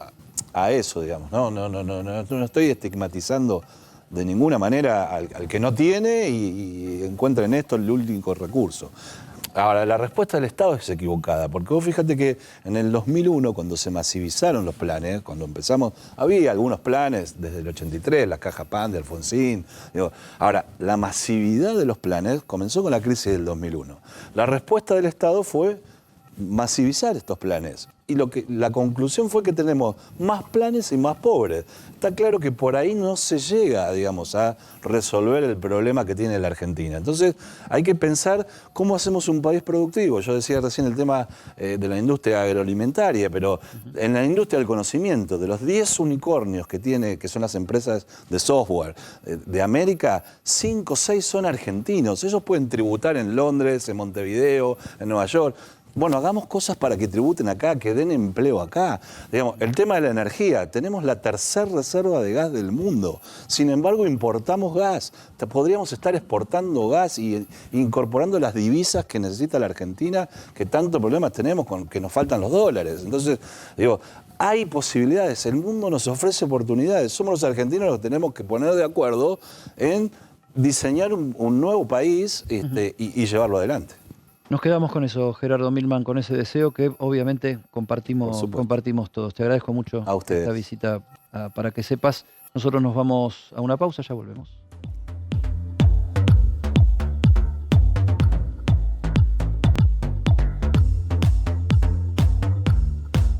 a eso, digamos. No estoy estigmatizando de ninguna manera al que no tiene y encuentra en esto el único recurso. Ahora, la respuesta del Estado es equivocada, porque vos fíjate que en el 2001, cuando se masivizaron los planes, cuando empezamos, había algunos planes desde el 83, la Caja Pan de Alfonsín. Ahora, la masividad de los planes comenzó con la crisis del 2001. La respuesta del Estado fue masivizar estos planes. Y la conclusión fue que tenemos más planes y más pobres. Está claro que por ahí no se llega, digamos, a resolver el problema que tiene la Argentina. Entonces, hay que pensar cómo hacemos un país productivo. Yo decía recién el tema de la industria agroalimentaria, pero en la industria del conocimiento, de los 10 unicornios que son las empresas de software de América, 5 o 6 son argentinos. Ellos pueden tributar en Londres, en Montevideo, en Nueva York. Bueno, hagamos cosas para que tributen acá, que den empleo acá. Digamos, el tema de la energía, tenemos la tercera reserva de gas del mundo. Sin embargo, importamos gas. Podríamos estar exportando gas y incorporando las divisas que necesita la Argentina, que tantos problemas tenemos con que nos faltan los dólares. Entonces, digo, hay posibilidades, el mundo nos ofrece oportunidades. Somos los argentinos los que tenemos que poner de acuerdo en diseñar un nuevo país y llevarlo adelante. Nos quedamos con eso, Gerardo Milman, con ese deseo que obviamente compartimos todos. Te agradezco mucho a ustedes esta visita Para que Sepas. Nosotros nos vamos a una pausa, ya volvemos.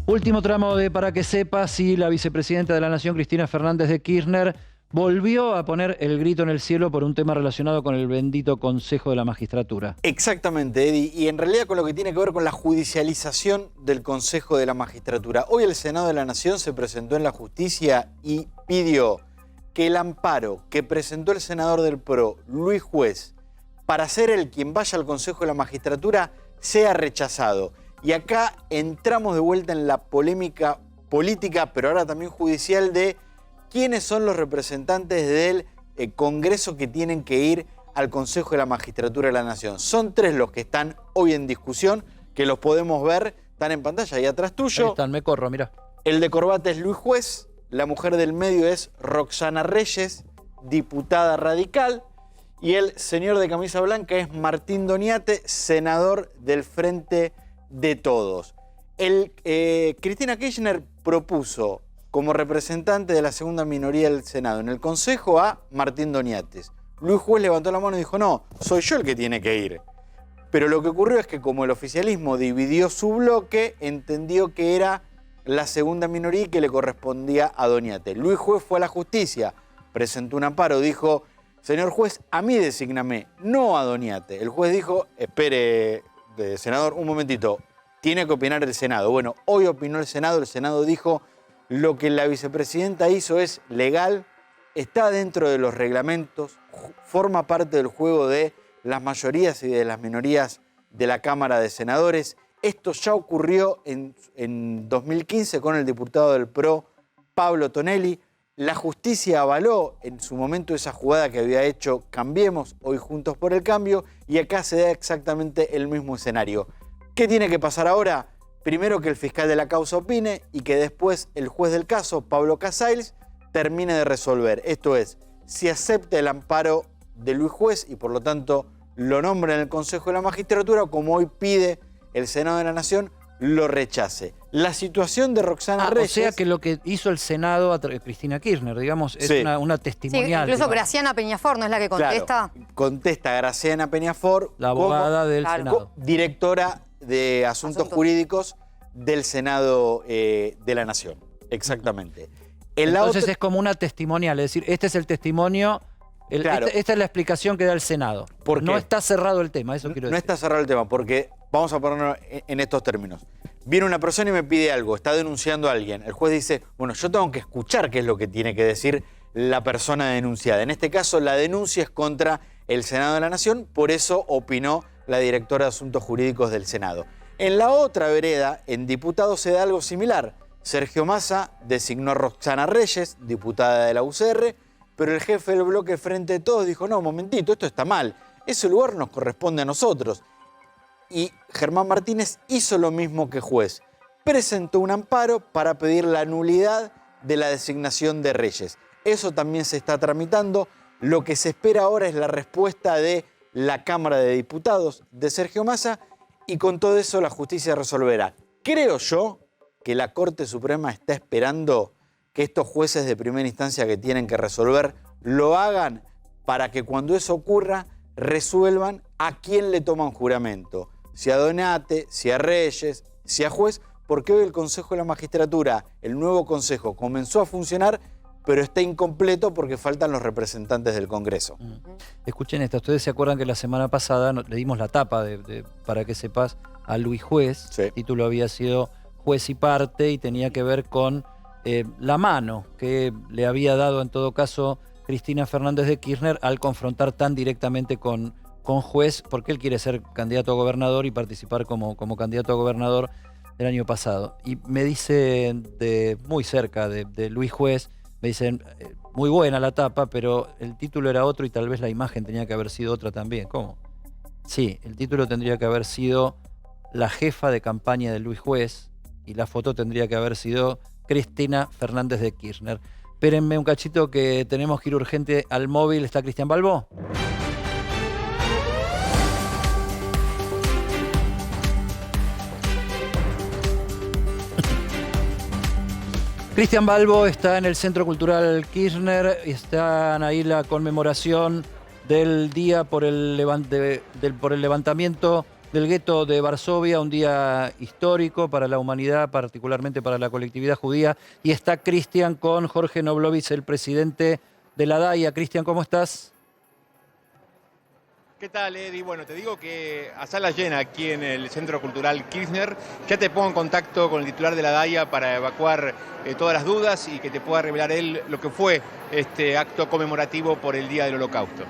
Último tramo de Para que Sepas, y la vicepresidenta de la Nación, Cristina Fernández de Kirchner, volvió a poner el grito en el cielo por un tema relacionado con el bendito Consejo de la Magistratura. Exactamente, Eddie, y en realidad con lo que tiene que ver con la judicialización del Consejo de la Magistratura. Hoy el Senado de la Nación se presentó en la justicia y pidió que el amparo que presentó el senador del PRO, Luis Juez, para ser el quien vaya al Consejo de la Magistratura, sea rechazado. Y acá entramos de vuelta en la polémica política, pero ahora también judicial, de quiénes son los representantes del Congreso que tienen que ir al Consejo de la Magistratura de la Nación. Son 3 los que están hoy en discusión, que los podemos ver, están en pantalla ahí atrás tuyo. Ahí están, me corro, mirá. El de corbata es Luis Juez, la mujer del medio es Roxana Reyes, diputada radical, y el señor de camisa blanca es Martín Doniate, senador del Frente de Todos. Cristina Kirchner propuso como representante de la segunda minoría del Senado en el Consejo a Martín Doniates. Luis Juez levantó la mano y dijo, no, soy yo el que tiene que ir. Pero lo que ocurrió es que como el oficialismo dividió su bloque, entendió que era la segunda minoría y que le correspondía a Doniate. Luis Juez fue a la justicia, presentó un amparo, dijo, señor juez, a mí desígname, no a Doniate. El juez dijo, espere, senador, un momentito, tiene que opinar el Senado. Bueno, hoy opinó el Senado dijo, lo que la vicepresidenta hizo es legal, está dentro de los reglamentos, forma parte del juego de las mayorías y de las minorías de la Cámara de Senadores. Esto ya ocurrió en 2015 con el diputado del PRO, Pablo Tonelli. La justicia avaló en su momento esa jugada que había hecho Cambiemos, hoy Juntos por el Cambio, y acá se da exactamente el mismo escenario. ¿Qué tiene que pasar ahora? Primero que el fiscal de la causa opine y que después el juez del caso, Pablo Casals, termine de resolver. Esto es, si acepta el amparo de Luis Juez y por lo tanto lo nombra en el Consejo de la Magistratura, como hoy pide el Senado de la Nación, lo rechace. La situación de Roxana Reyes... O sea que lo que hizo el Senado a Cristina Kirchner, digamos, es una testimonial. Sí, incluso digamos. Graciana Peñafort, ¿no es la que contesta? Claro, contesta Graciana Peñafort, la abogada del Senado. Directora de Asuntos Jurídicos del Senado de la Nación. Exactamente. Entonces es como una testimonial, es decir, este es el testimonio... Claro. Esta es la explicación que da el Senado. No está cerrado el tema, eso quiero decir. No está cerrado el tema, porque vamos a ponerlo en estos términos. Viene una persona y me pide algo, está denunciando a alguien. El juez dice, bueno, yo tengo que escuchar qué es lo que tiene que decir la persona denunciada. En este caso, la denuncia es contra el Senado de la Nación, por eso opinó la directora de Asuntos Jurídicos del Senado. En la otra vereda, en diputados, se da algo similar. Sergio Massa designó a Roxana Reyes, diputada de la UCR, pero el jefe del bloque Frente de Todos dijo, no, un momentito, esto está mal. Ese lugar nos corresponde a nosotros. Y Germán Martínez hizo lo mismo que juez. Presentó un amparo para pedir la nulidad de la designación de Reyes. Eso también se está tramitando. Lo que se espera ahora es la respuesta de la Cámara de Diputados de Sergio Massa y con todo eso la justicia resolverá. Creo yo que la Corte Suprema está esperando que estos jueces de primera instancia que tienen que resolver lo hagan para que cuando eso ocurra resuelvan a quién le toman juramento. Si a Donate, si a Reyes, si a juez, porque hoy el Consejo de la Magistratura, el nuevo Consejo, comenzó a funcionar, pero está incompleto porque faltan los representantes del Congreso. Escuchen esto, ustedes se acuerdan que la semana pasada le dimos la tapa, para que sepas, a Luis Juez. Sí. El título había sido Juez y Parte y tenía que ver con la mano que le había dado en todo caso Cristina Fernández de Kirchner al confrontar tan directamente con Juez, porque él quiere ser candidato a gobernador y participar como candidato a gobernador el año pasado. Y me dicen muy cerca de Luis Juez, me dicen, muy buena la tapa, pero el título era otro y tal vez la imagen tenía que haber sido otra también. ¿Cómo? Sí, el título tendría que haber sido la jefa de campaña de Luis Juez y la foto tendría que haber sido Cristina Fernández de Kirchner. Espérenme un cachito que tenemos que ir urgente al móvil. ¿Está Cristian Balbo? Cristian Balbo está en el Centro Cultural Kirchner. Están ahí la conmemoración del día por el levantamiento del gueto de Varsovia, un día histórico para la humanidad, particularmente para la colectividad judía. Y está Cristian con Jorge Noblovitz, el presidente de la DAIA. Cristian, ¿cómo estás? ¿Qué tal, Eddie? Bueno, te digo que a sala llena aquí en el Centro Cultural Kirchner, ya te pongo en contacto con el titular de la DAIA para evacuar todas las dudas y que te pueda revelar él lo que fue este acto conmemorativo por el Día del Holocausto.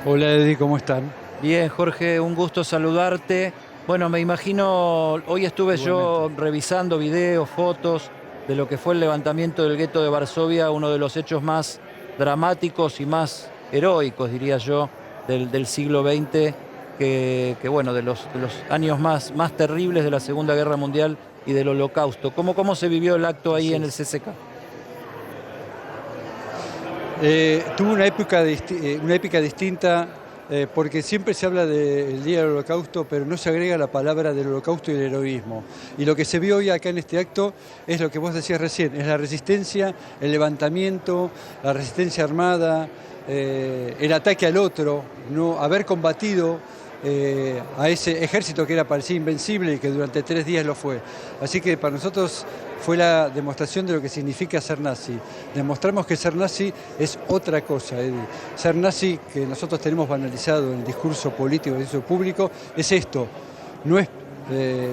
Hola, Eddie, ¿cómo están? Bien, Jorge, un gusto saludarte. Bueno, me imagino, hoy estuve yo revisando videos, fotos de lo que fue el levantamiento del gueto de Varsovia, uno de los hechos más dramáticos y más heroicos, diría yo, del siglo XX, que bueno, de los años más terribles de la Segunda Guerra Mundial y del Holocausto. ¿Cómo se vivió el acto ahí en el CCK? Tuvo una época distinta, porque siempre se habla del Día del Holocausto, pero no se agrega la palabra del Holocausto y del heroísmo. Y lo que se vio hoy acá en este acto es lo que vos decías recién, es la resistencia, el levantamiento, la resistencia armada, el ataque al otro, no haber combatido a ese ejército que parecía invencible y que durante 3 días lo fue. Así que para nosotros fue la demostración de lo que significa ser nazi. Demostramos que ser nazi es otra cosa, Eddie. Ser nazi, que nosotros tenemos banalizado en el discurso político, en el discurso público, es esto. No es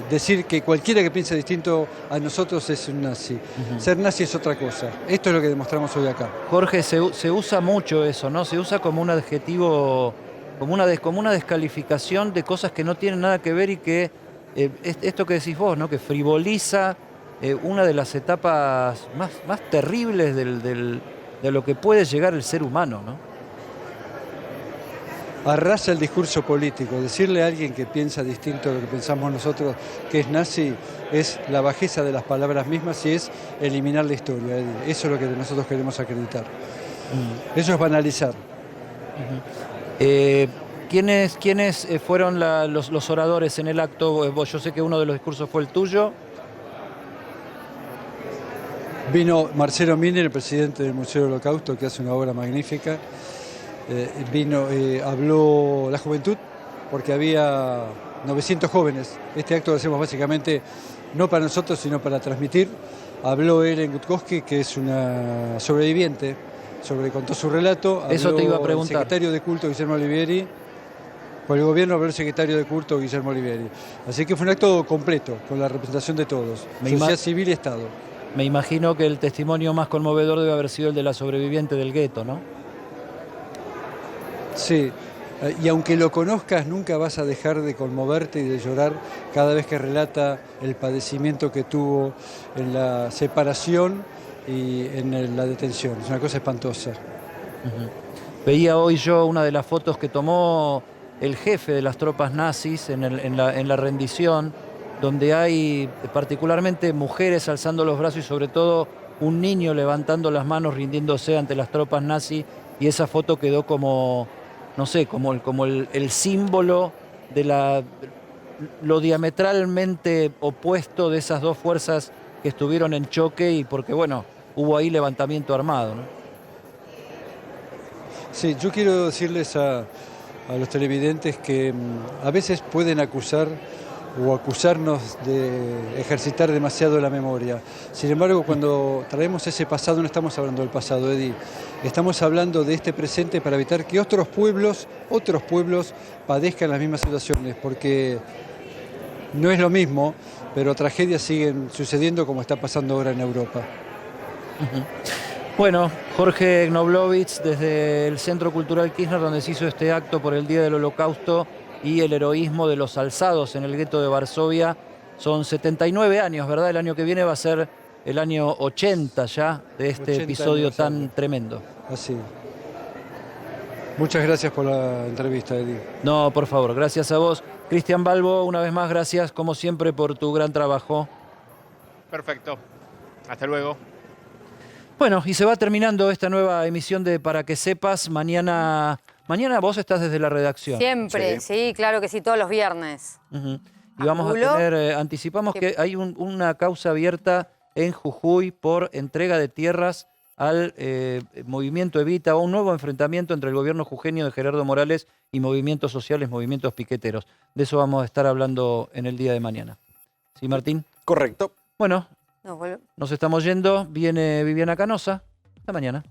decir que cualquiera que piense distinto a nosotros es un nazi. Ser nazi es otra cosa. Esto es lo que demostramos hoy acá. Jorge, se usa mucho eso, ¿no? Se usa como un adjetivo, como una descalificación de cosas que no tienen nada que ver y que, esto que decís vos, ¿no? Que frivoliza una de las etapas más terribles de lo que puede llegar el ser humano, ¿no? Arrasa el discurso político. Decirle a alguien que piensa distinto a lo que pensamos nosotros que es nazi es la bajeza de las palabras mismas y es eliminar la historia. Eso es lo que nosotros queremos acreditar. Eso es banalizar. ¿Quiénes fueron los oradores en el acto? Yo sé que uno de los discursos fue el tuyo. Vino Marcelo Miner, el presidente del Museo del Holocausto, que hace una obra magnífica. Habló la juventud, porque había 900 jóvenes. Este acto lo hacemos básicamente no para nosotros, sino para transmitir. Habló Ellen Gutkowski, que es una sobreviviente, contó su relato. Eso te iba a preguntar. El secretario de culto, Guillermo Olivieri. Por el gobierno habló el secretario de culto, Guillermo Olivieri. Así que fue un acto completo, con la representación de todos, sociedad civil y Estado. Me imagino que el testimonio más conmovedor debe haber sido el de la sobreviviente del gueto, ¿no? Sí, y aunque lo conozcas, nunca vas a dejar de conmoverte y de llorar cada vez que relata el padecimiento que tuvo en la separación y en la detención. Es una cosa espantosa. Veía hoy yo una de las fotos que tomó el jefe de las tropas nazis en la rendición, donde hay particularmente mujeres alzando los brazos y sobre todo un niño levantando las manos rindiéndose ante las tropas nazis, y esa foto quedó como, no sé, como el símbolo de lo diametralmente opuesto de esas dos fuerzas que estuvieron en choque, y porque bueno, hubo ahí levantamiento armado, ¿no? Sí, yo quiero decirles a los televidentes que a veces pueden acusarnos de ejercitar demasiado la memoria. Sin embargo, cuando traemos ese pasado, no estamos hablando del pasado, Eddie. Estamos hablando de este presente para evitar que otros pueblos padezcan las mismas situaciones, porque no es lo mismo, pero tragedias siguen sucediendo como está pasando ahora en Europa. Bueno, Jorge Knoblovich, desde el Centro Cultural Kirchner, donde se hizo este acto por el Día del Holocausto y el heroísmo de los alzados en el gueto de Varsovia. Son 79 años, ¿verdad? El año que viene va a ser el año 80 ya de este episodio tan tremendo. Así. Muchas gracias por la entrevista, Eddie. No, por favor, gracias a vos. Cristian Balbo, una vez más, gracias como siempre por tu gran trabajo. Perfecto. Hasta luego. Bueno, y se va terminando esta nueva emisión de Para que Sepas. Mañana vos estás desde la redacción. Siempre, sí, claro que sí, todos los viernes. Y vamos a tener, anticipamos que hay una causa abierta en Jujuy por entrega de tierras al movimiento Evita, o un nuevo enfrentamiento entre el gobierno jujeño de Gerardo Morales y movimientos sociales, movimientos piqueteros. De eso vamos a estar hablando en el día de mañana. ¿Sí, Martín? Correcto. Bueno, nos estamos yendo. Viene Viviana Canosa. Hasta mañana.